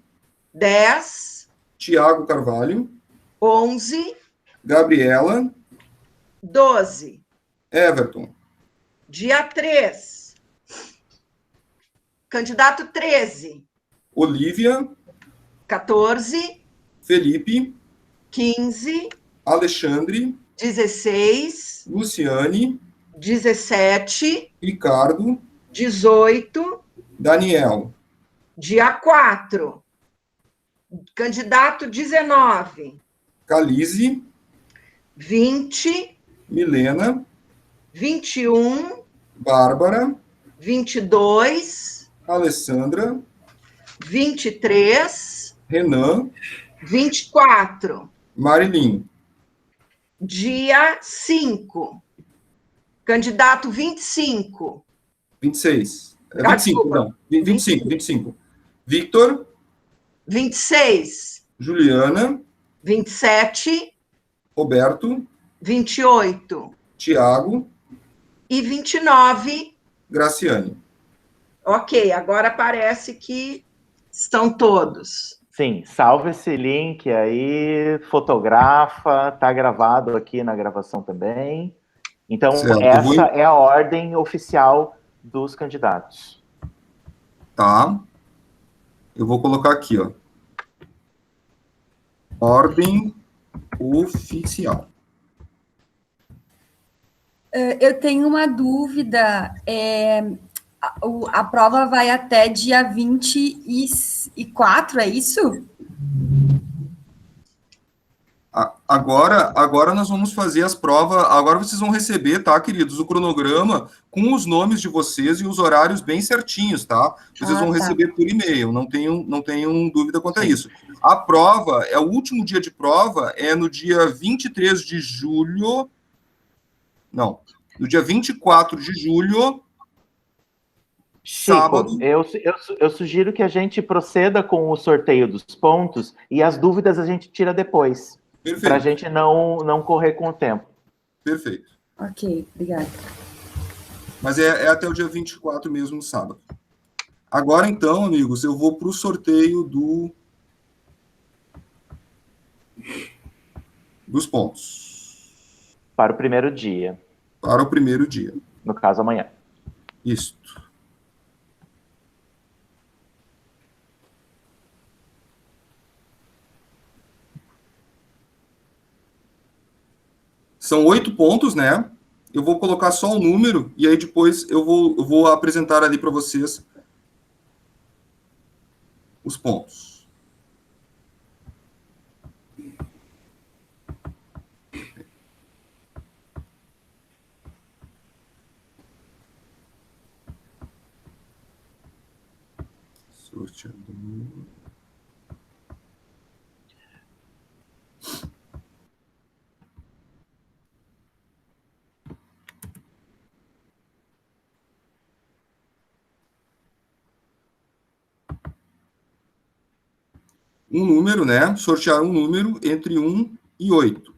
10. Tiago Carvalho, 11. Gabriela, 12. Everton. Dia 3. Candidato 13. Olívia, 14. Felipe, 15. Alexandre, 16. Luciane, 17. Ricardo, 18. Daniel. Dia 4. Candidato 19. Calize, 20. Milena, 21. Bárbara, 22. Alessandra, 23. Renan, 24. Marilyn. Dia 5. Candidato 25. 26. 25, não. 25. Victor. 26. Juliana. 27. Roberto. 28. Tiago. E 29. Graciane. Ok, agora parece que estão todos. Sim, salva esse link aí, fotografa, tá gravado aqui na gravação também. Então, certo, essa é a ordem oficial dos candidatos. Tá. Eu vou colocar aqui, ó. Ordem oficial. Eu tenho uma dúvida. A prova vai até dia 24, é isso? Agora nós vamos fazer as provas. Agora vocês vão receber, tá, queridos, o cronograma com os nomes de vocês e os horários bem certinhos, tá? Vocês vão receber por e-mail, não tenham dúvida quanto a isso. A prova, o último dia de prova é no dia 23 de julho. Não, no dia 24 de julho. Chico, sábado. Eu sugiro que a gente proceda com o sorteio dos pontos e as dúvidas a gente tira depois. Para a gente não correr com o tempo. Perfeito. Ok, obrigada. Mas é até o dia 24 mesmo, no sábado. Agora, então, amigos, eu vou para o sorteio dos pontos. Para o primeiro dia. Para o primeiro dia. No caso, amanhã. Isso. São 8 pontos, né? Eu vou colocar só o número e aí depois eu vou apresentar ali para vocês os pontos. Sorteador. Um número, né? Sortear um número entre 1 e 8.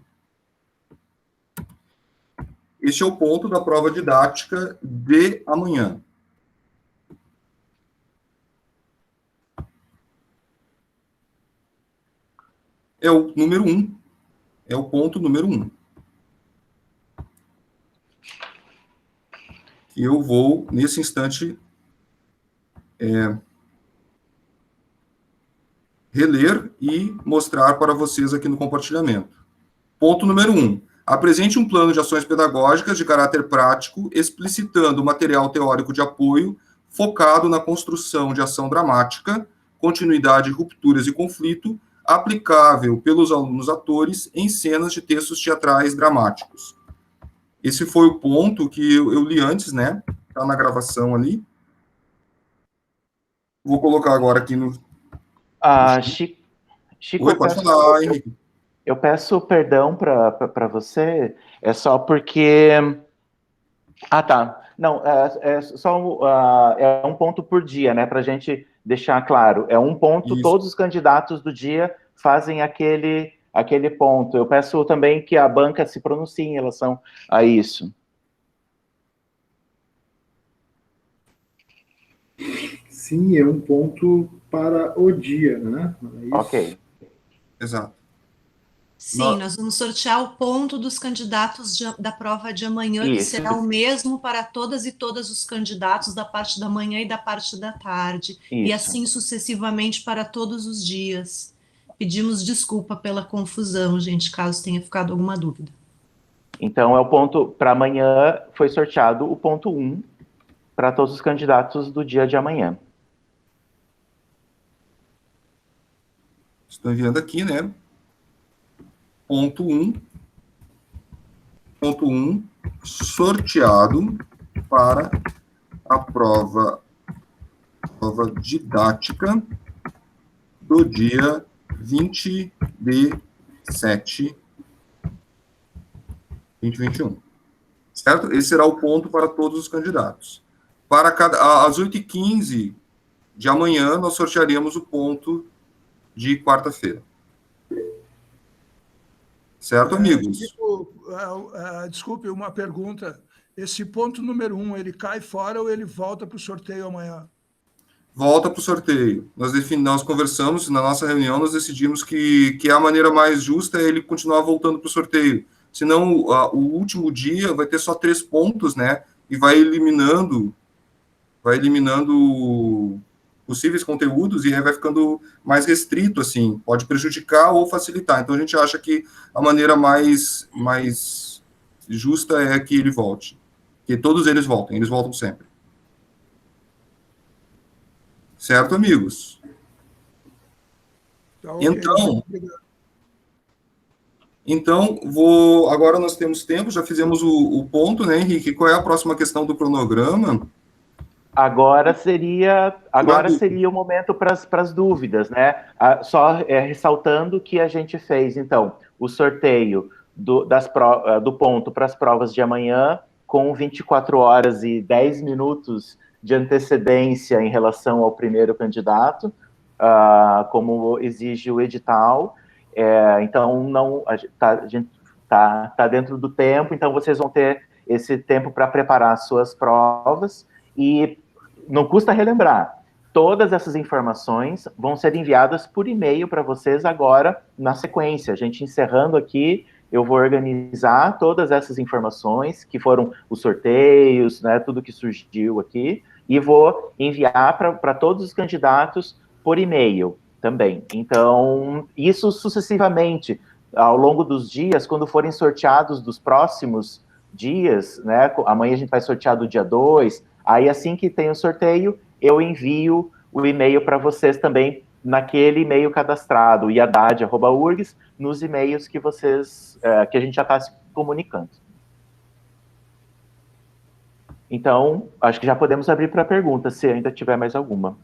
Este é o ponto da prova didática de amanhã. é o número 1. É o ponto número 1. E eu vou, nesse instante, reler e mostrar para vocês aqui no compartilhamento. Ponto número 1. Apresente um plano de ações pedagógicas de caráter prático, explicitando o material teórico de apoio, focado na construção de ação dramática, continuidade, rupturas e conflito, aplicável pelos alunos atores em cenas de textos teatrais dramáticos. Esse foi o ponto que eu li antes, né? Está na gravação ali. Vou colocar agora aqui no... Chico, Oi, pode falar, Henrique. Eu peço perdão para você, é só porque... tá. Não, é um ponto por dia, né, para a gente deixar claro. É um ponto, todos os candidatos do dia fazem aquele ponto. Eu peço também que a banca se pronuncie em relação a isso. Sim, é um ponto para o dia, né? Ok. Exato. Sim, nós vamos sortear o ponto dos candidatos da prova de amanhã, que será o mesmo para todas e todos os candidatos da parte da manhã e da parte da tarde, e assim sucessivamente para todos os dias. Pedimos desculpa pela confusão, gente, caso tenha ficado alguma dúvida. Então, é o ponto para amanhã, foi sorteado o ponto 1 para todos os candidatos do dia de amanhã. Estou enviando aqui, né? Ponto 1, sorteado para a prova didática do dia 20/7/2021. Certo? Esse será o ponto para todos os candidatos. Às 8h15 de amanhã, nós sortearemos o ponto de quarta-feira. Certo, amigos? Desculpe, uma pergunta. Esse ponto número 1, ele cai fora ou ele volta para o sorteio amanhã? Volta para o sorteio. Nós conversamos, na nossa reunião, nós decidimos que a maneira mais justa é ele continuar voltando para o sorteio. Senão, o último dia vai ter só 3 pontos, né? E vai eliminando possíveis conteúdos e aí vai ficando mais restrito, assim, pode prejudicar ou facilitar. Então, a gente acha que a maneira mais justa é que ele volte. Que todos eles voltam sempre. Certo, amigos? Então, agora nós temos tempo, já fizemos o ponto, né, Henrique? Qual é a próxima questão do cronograma? Agora seria o momento para as dúvidas, né? Só ressaltando que a gente fez, então, o sorteio do ponto para as provas de amanhã, com 24 horas e 10 minutos de antecedência em relação ao primeiro candidato, como exige o edital. Então, a gente está dentro do tempo, então vocês vão ter esse tempo para preparar as suas provas. E não custa relembrar, todas essas informações vão ser enviadas por e-mail para vocês agora, na sequência. A gente encerrando aqui, eu vou organizar todas essas informações, que foram os sorteios, né, tudo que surgiu aqui, e vou enviar para todos os candidatos por e-mail também. Então, isso sucessivamente, ao longo dos dias, quando forem sorteados dos próximos dias, né, amanhã a gente vai sortear do dia 2, aí, assim que tem o sorteio, eu envio o e-mail para vocês também, naquele e-mail cadastrado, iadad@urgs, nos e-mails que que a gente já está se comunicando. Então, acho que já podemos abrir para perguntas, se ainda tiver mais alguma.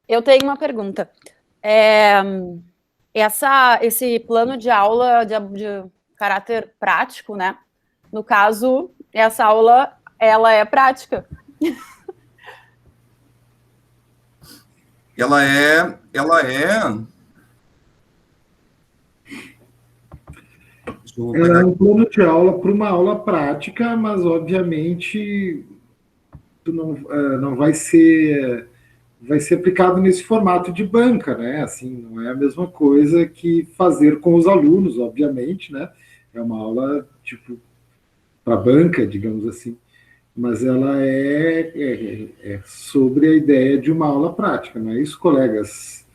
Eu tenho uma pergunta. Esse plano de aula de caráter prático, né? No caso, essa aula, ela é prática? Ela é... Deixa Ela é um plano de aula para uma aula prática, mas obviamente não vai ser aplicado nesse formato de banca, né? Assim, não é a mesma coisa que fazer com os alunos, obviamente, né? É uma aula tipo para banca, digamos assim, mas ela é sobre a ideia de uma aula prática, não é isso, colegas?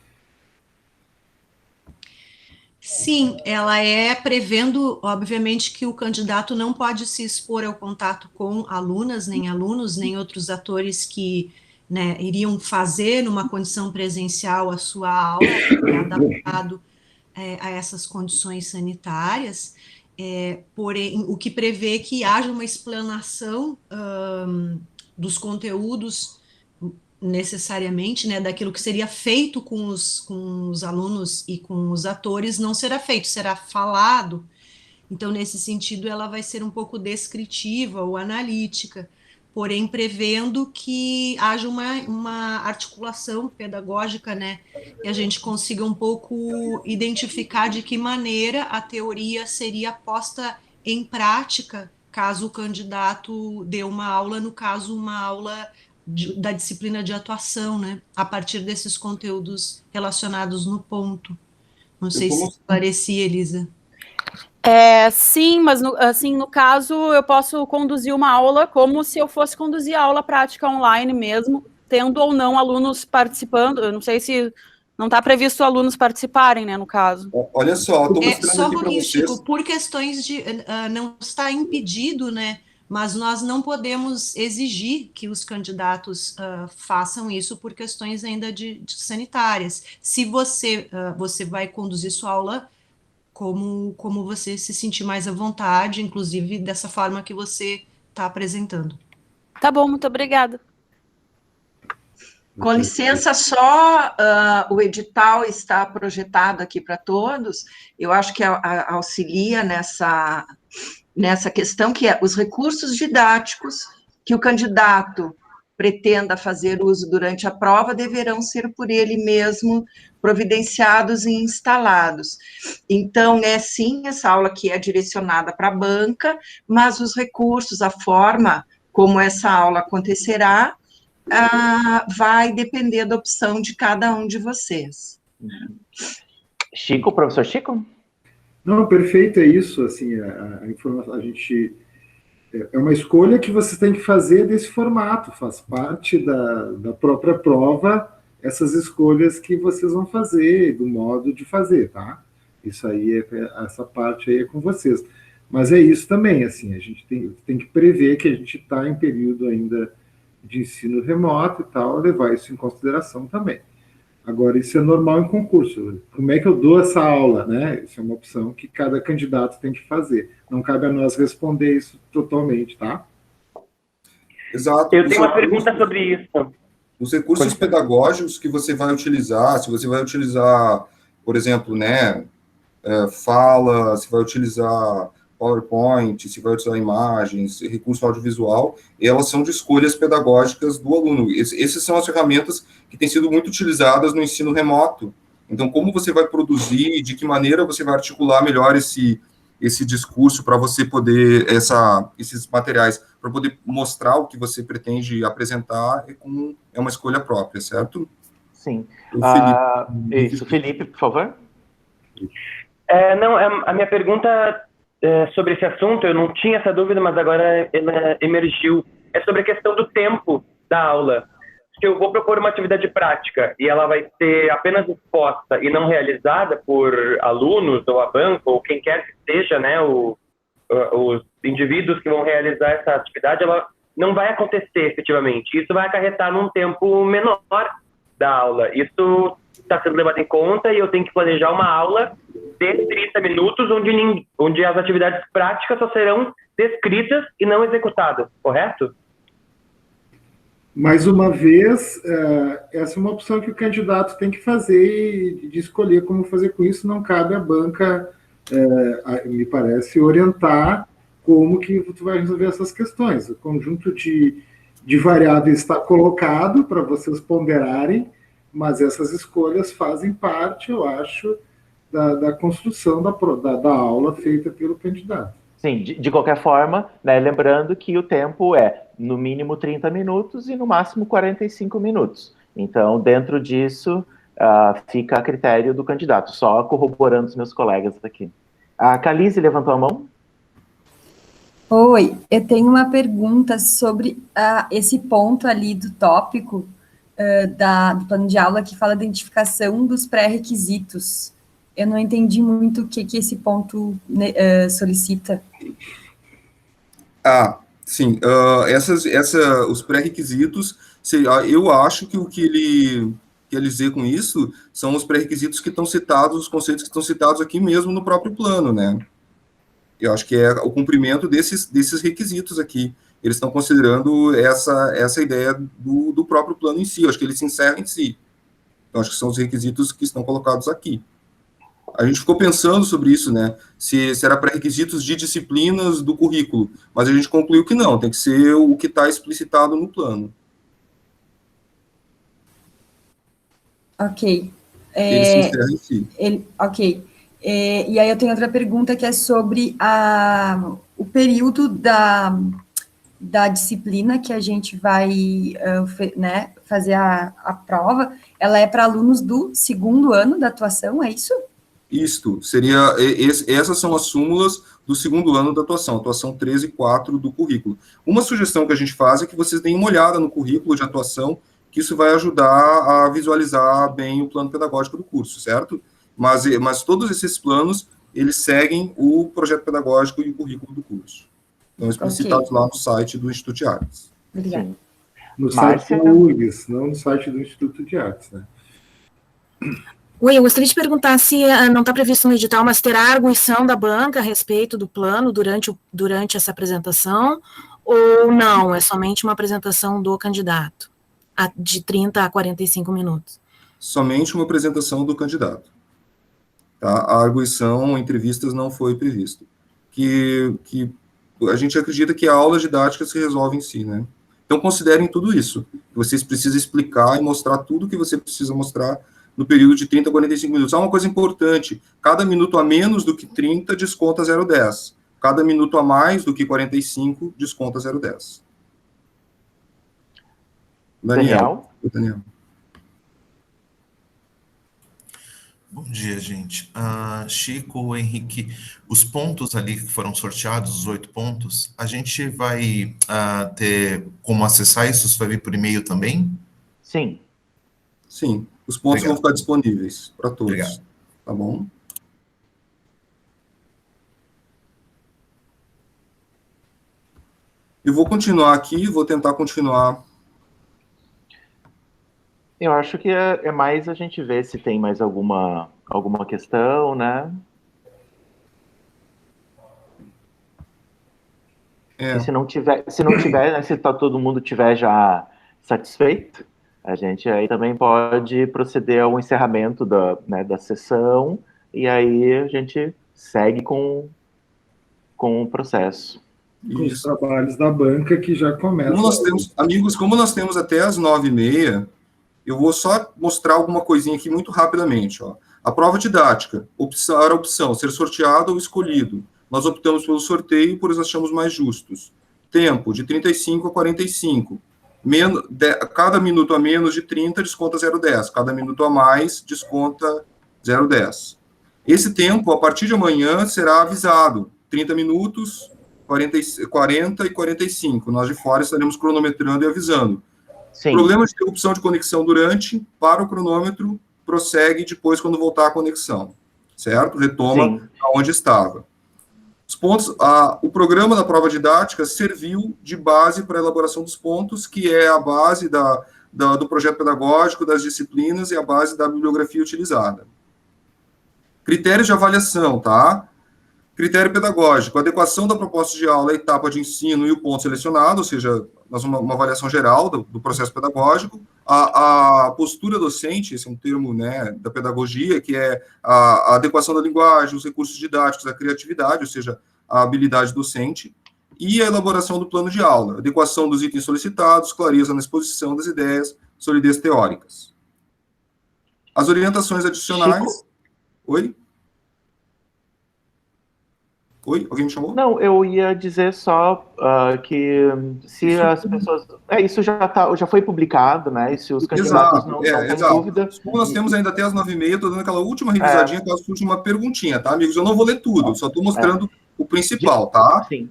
Sim, ela é prevendo, obviamente, que o candidato não pode se expor ao contato com alunas, nem alunos, nem outros atores que, né, iriam fazer numa condição presencial a sua aula, adaptado a essas condições sanitárias, porém, o que prevê que haja uma explanação dos conteúdos necessariamente, né, daquilo que seria feito com os alunos e com os atores, não será feito, será falado. Então, nesse sentido, ela vai ser um pouco descritiva ou analítica, porém prevendo que haja uma articulação pedagógica, né, e a gente consiga um pouco identificar de que maneira a teoria seria posta em prática, caso o candidato dê uma aula, no caso, uma aula da disciplina de atuação, né, a partir desses conteúdos relacionados no ponto. Não sei se esclareci, Elisa. Sim, mas no caso eu posso conduzir uma aula como se eu fosse conduzir a aula prática online mesmo, tendo ou não alunos participando. Eu não sei se não está previsto alunos participarem, né, no caso. Olha só, estou mostrando só aqui para vocês. Chico, por questões de não está impedido, né? Mas nós não podemos exigir que os candidatos façam isso por questões ainda de sanitárias. Se você vai conduzir sua aula como você se sentir mais à vontade, inclusive dessa forma que você está apresentando. Tá bom, muito obrigada. Com licença, só o edital está projetado aqui para todos, eu acho que auxilia nessa questão, que é os recursos didáticos que o candidato pretenda fazer uso durante a prova deverão ser por ele mesmo providenciados e instalados. Então, sim, essa aula aqui é direcionada para a banca, mas os recursos, a forma como essa aula acontecerá, vai depender da opção de cada um de vocês. Chico, professor Chico? Não, perfeito, é isso, assim, a informação, é uma escolha que você tem que fazer desse formato, faz parte da própria prova, essas escolhas que vocês vão fazer, do modo de fazer, tá? Isso aí, essa parte aí é com vocês. Mas é isso também, assim, a gente tem que prever que a gente está em período ainda de ensino remoto e tal, levar isso em consideração também. Agora, isso é normal em concurso. Como é que eu dou essa aula, né? Isso é uma opção que cada candidato tem que fazer. Não cabe a nós responder isso totalmente, tá? Exato. Eu tenho uma pergunta sobre isso. Os recursos pedagógicos que você vai utilizar, se você vai utilizar, por exemplo, né, fala, se vai utilizar PowerPoint, se vai utilizar imagens, recurso audiovisual, elas são de escolhas pedagógicas do aluno. Essas são as ferramentas que têm sido muito utilizadas no ensino remoto. Então, como você vai produzir, de que maneira você vai articular melhor esse discurso para você poder, esses materiais, para poder mostrar o que você pretende apresentar, é uma escolha própria, certo? Sim. Felipe. Felipe, por favor. A minha pergunta sobre esse assunto, eu não tinha essa dúvida, mas agora ela emergiu. É sobre a questão do tempo da aula. Se eu vou propor uma atividade prática e ela vai ser apenas exposta e não realizada por alunos ou a banca ou quem quer que seja, né, os indivíduos que vão realizar essa atividade, ela não vai acontecer efetivamente. Isso vai acarretar num tempo menor da aula. Isso está sendo levado em conta e eu tenho que planejar uma aula de 30 minutos onde as atividades práticas só serão descritas e não executadas, correto? Mais uma vez, essa é uma opção que o candidato tem que fazer e de escolher como fazer com isso. Não cabe à banca, me parece, orientar como que tu vai resolver essas questões. O conjunto de variáveis está colocado para vocês ponderarem, mas essas escolhas fazem parte, eu acho, da construção da aula feita pelo candidato. Sim, de qualquer forma, né, lembrando que o tempo é no mínimo 30 minutos e no máximo 45 minutos. Então, dentro disso, fica a critério do candidato, só corroborando os meus colegas aqui. A Calise levantou a mão? Oi, eu tenho uma pergunta sobre esse ponto ali do tópico do plano de aula que fala da identificação dos pré-requisitos. Eu não entendi muito o que esse ponto solicita. Sim. Os pré-requisitos, eu acho que o que ele quer dizer com isso são os pré-requisitos que estão citados, os conceitos que estão citados aqui mesmo no próprio plano, né? Eu acho que é o cumprimento desses requisitos aqui. Eles estão considerando essa ideia do próprio plano em si. Eu acho que ele se encerra em si. Então, acho que são os requisitos que estão colocados aqui. A gente ficou pensando sobre isso, né? Se era pré-requisitos de disciplinas do currículo, mas a gente concluiu que não, tem que ser o que está explicitado no plano. Ok. Ele se encerra em si. Ok. E aí eu tenho outra pergunta que é sobre o período da disciplina que a gente vai fazer a prova. Ela é para alunos do segundo ano da atuação, é isso? Isto, essas são as súmulas do segundo ano da atuação 13 e 4 do currículo. Uma sugestão que a gente faz é que vocês deem uma olhada no currículo de atuação, que isso vai ajudar a visualizar bem o plano pedagógico do curso, certo? Mas todos esses planos, eles seguem o projeto pedagógico e o currículo do curso. Estão explicitados lá no site do Instituto de Artes. Obrigada. No site da URGS, não no site do Instituto de Artes, né? Oi, eu gostaria de perguntar se não está previsto no edital, mas terá arguição da banca a respeito do plano durante essa apresentação, ou não, é somente uma apresentação do candidato, de 30 a 45 minutos? Somente uma apresentação do candidato. Tá? A arguição, entrevistas não foi previsto. Que a gente acredita que a aula didática se resolve em si, né? Então, considerem tudo isso. Vocês precisam explicar e mostrar tudo que você precisa mostrar no período de 30 a 45 minutos. Uma coisa importante, cada minuto a menos do que 30, desconta 0,10. Cada minuto a mais do que 45, desconta 0,10. Daniel. Bom dia, gente. Chico, Henrique, os pontos ali que foram sorteados, os 8 pontos, a gente vai ter como acessar isso? Isso vai vir por e-mail também? Sim. Sim, os pontos vão ficar disponíveis para todos. Obrigado. Tá bom? Eu vou continuar aqui, vou tentar continuar. Eu acho que é mais a gente ver se tem mais alguma questão, né? E se não tiver, né, se todo mundo tiver já satisfeito, a gente aí também pode proceder ao encerramento da sessão, e aí a gente segue com o processo. Com os trabalhos da banca que já começam. Como nós temos até as 9h30, eu vou só mostrar alguma coisinha aqui muito rapidamente. Ó. A prova didática, era a opção ser sorteado ou escolhido. Nós optamos pelo sorteio, pois achamos mais justos. Tempo, de 35 a 45. Cada minuto a menos de 30, desconta 0,10. Cada minuto a mais, desconta 0,10. Esse tempo, a partir de amanhã, será avisado. 30 minutos, 40 e 45. Nós de fora estaremos cronometrando e avisando. Sim. Problema de interrupção de conexão para o cronômetro, prossegue depois quando voltar a conexão. Certo? Retoma aonde estava. Os pontos, o programa da prova didática serviu de base para a elaboração dos pontos, que é a base do projeto pedagógico, das disciplinas e a base da bibliografia utilizada. Critérios de avaliação, tá? Critério pedagógico, adequação da proposta de aula à etapa de ensino e o ponto selecionado, ou seja, uma avaliação geral do processo pedagógico. A postura docente, esse é um termo, né, da pedagogia, que é a adequação da linguagem, os recursos didáticos, a criatividade, ou seja, a habilidade docente, e a elaboração do plano de aula, adequação dos itens solicitados, clareza na exposição das ideias, solidez teóricas. As orientações adicionais... Chico? Oi? Oi, alguém me chamou? Não, eu ia dizer só que se as pessoas... isso já foi publicado, né? E se os candidatos não têm dúvida... Como nós temos ainda até as 9h30, estou dando aquela última revisadinha, aquela última perguntinha, tá, amigos? Eu não vou ler tudo, só estou mostrando o principal, tá? Sim.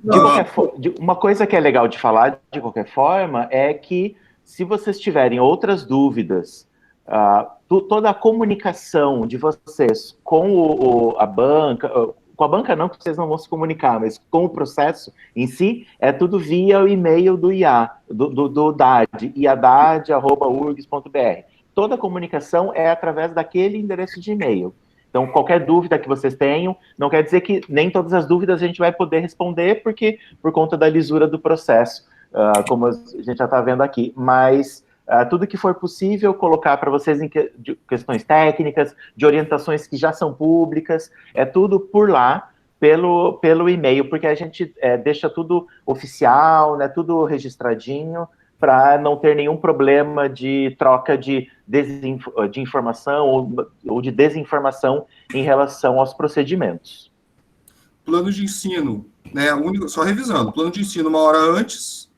Uma coisa que é legal de falar, de qualquer forma, é que se vocês tiverem outras dúvidas, toda a comunicação de vocês com a banca... Com a banca não, porque vocês não vão se comunicar, mas com o processo em si, é tudo via o e-mail do IA, do DAD, iadad@urgs.br. Toda a comunicação é através daquele endereço de e-mail. Então, qualquer dúvida que vocês tenham, não quer dizer que nem todas as dúvidas a gente vai poder responder, porque por conta da lisura do processo, como a gente já está vendo aqui, mas... tudo que for possível colocar para vocês em questões técnicas, de orientações que já são públicas, é tudo por lá, pelo e-mail, porque a gente deixa tudo oficial, né, tudo registradinho, para não ter nenhum problema de troca de informação ou de desinformação em relação aos procedimentos. Plano de ensino, né, só revisando, plano de ensino 1 hora antes.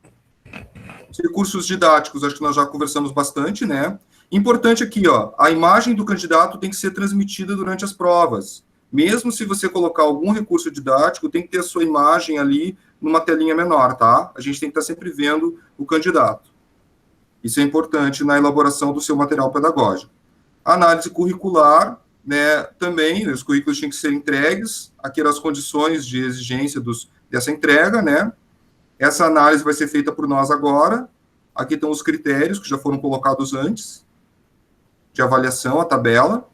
Os recursos didáticos, acho que nós já conversamos bastante, né? Importante aqui, ó, a imagem do candidato tem que ser transmitida durante as provas. Mesmo se você colocar algum recurso didático, tem que ter a sua imagem ali numa telinha menor, tá? A gente tem que estar sempre vendo o candidato. Isso é importante na elaboração do seu material pedagógico. A análise curricular, né, também, os currículos tinham que ser entregues, aquelas condições de exigência dessa entrega, né? Essa análise vai ser feita por nós agora. Aqui estão os critérios que já foram colocados antes, de avaliação, a tabela.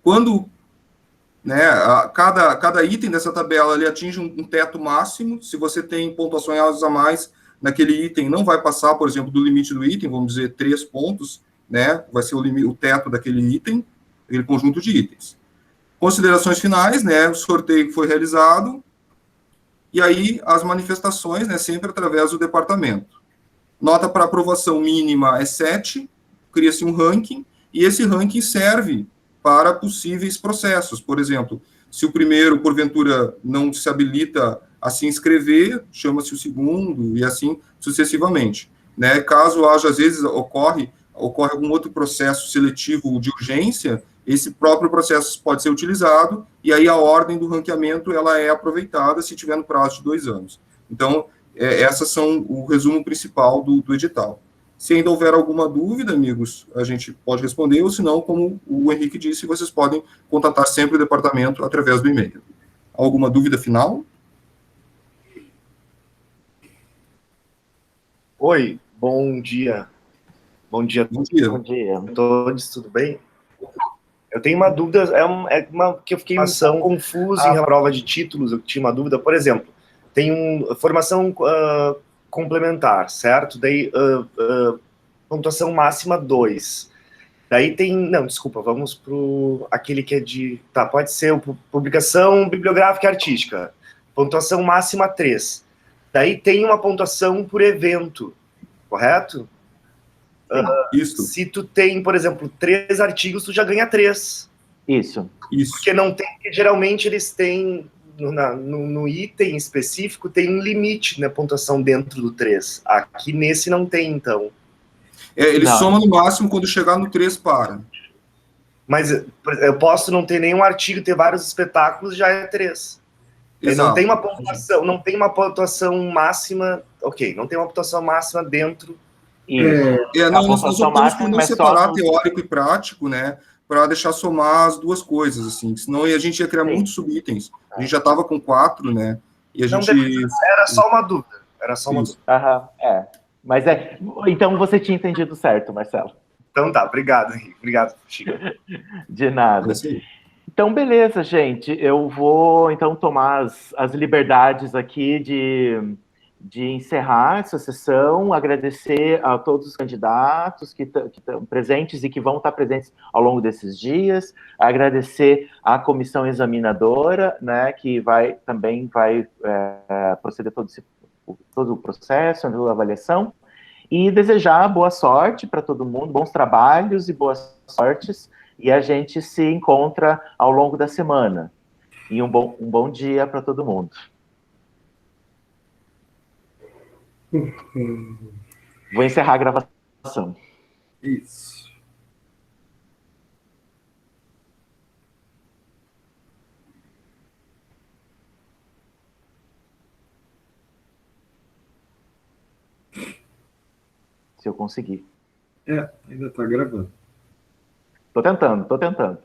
Quando, né, cada item dessa tabela ele atinge um teto máximo, se você tem pontuações a mais naquele item, não vai passar, por exemplo, do limite do item, vamos dizer 3 pontos, né, vai ser o teto daquele item, aquele conjunto de itens. Considerações finais, né, o sorteio que foi realizado, e aí as manifestações, né, sempre através do departamento. Nota para aprovação mínima é 7, cria-se um ranking, e esse ranking serve para possíveis processos. Por exemplo, se o primeiro, porventura, não se habilita a se inscrever, chama-se o segundo, e assim sucessivamente. Né? Caso haja, às vezes, ocorre algum outro processo seletivo de urgência, esse próprio processo pode ser utilizado, e aí a ordem do ranqueamento ela é aproveitada se tiver no prazo de 2 anos. Então, essas são o resumo principal do edital. Se ainda houver alguma dúvida, amigos, a gente pode responder, ou se não, como o Henrique disse, vocês podem contatar sempre o departamento através do e-mail. Alguma dúvida final? Oi, bom dia. Bom dia. Bom dia. Bom dia a todos, tudo bem? Eu tenho uma dúvida, que eu fiquei confuso em prova de títulos, eu tinha uma dúvida, por exemplo, tem formação complementar, certo? Daí, pontuação máxima 2. Daí tem, não, desculpa, vamos para aquele que é de, tá, pode ser publicação bibliográfica e artística, pontuação máxima 3. Daí tem uma pontuação por evento, correto? Isso. Se tu tem, por exemplo, 3 artigos, tu já ganha 3. Isso. Porque não tem, geralmente eles têm, no item específico, tem um limite na pontuação dentro do 3. Aqui nesse não tem, então. Ele soma no máximo quando chegar no 3 para. Mas eu posso não ter nenhum artigo, ter vários espetáculos, já é 3. Não tem uma pontuação máxima, ok, não tem uma pontuação máxima dentro. Nós optamos por não separar teórico e prático, né, para deixar somar as duas coisas, assim, senão a gente ia criar muitos subitens. A gente já estava com 4, né, e a gente... Era só uma dúvida, Mas então você tinha entendido certo, Marcelo. Então tá, obrigado, Henrique, obrigado, Chico. De nada. Então, beleza, gente, eu vou, então, tomar as liberdades aqui de encerrar essa sessão, agradecer a todos os candidatos que estão presentes e que vão estar presentes ao longo desses dias, agradecer à comissão examinadora, né, que também vai proceder todo o processo, toda a avaliação, e desejar boa sorte para todo mundo, bons trabalhos e boas sortes, e a gente se encontra ao longo da semana. E um bom dia para todo mundo. Vou encerrar a gravação. Isso. Se eu conseguir. Ainda está gravando. Tô tentando.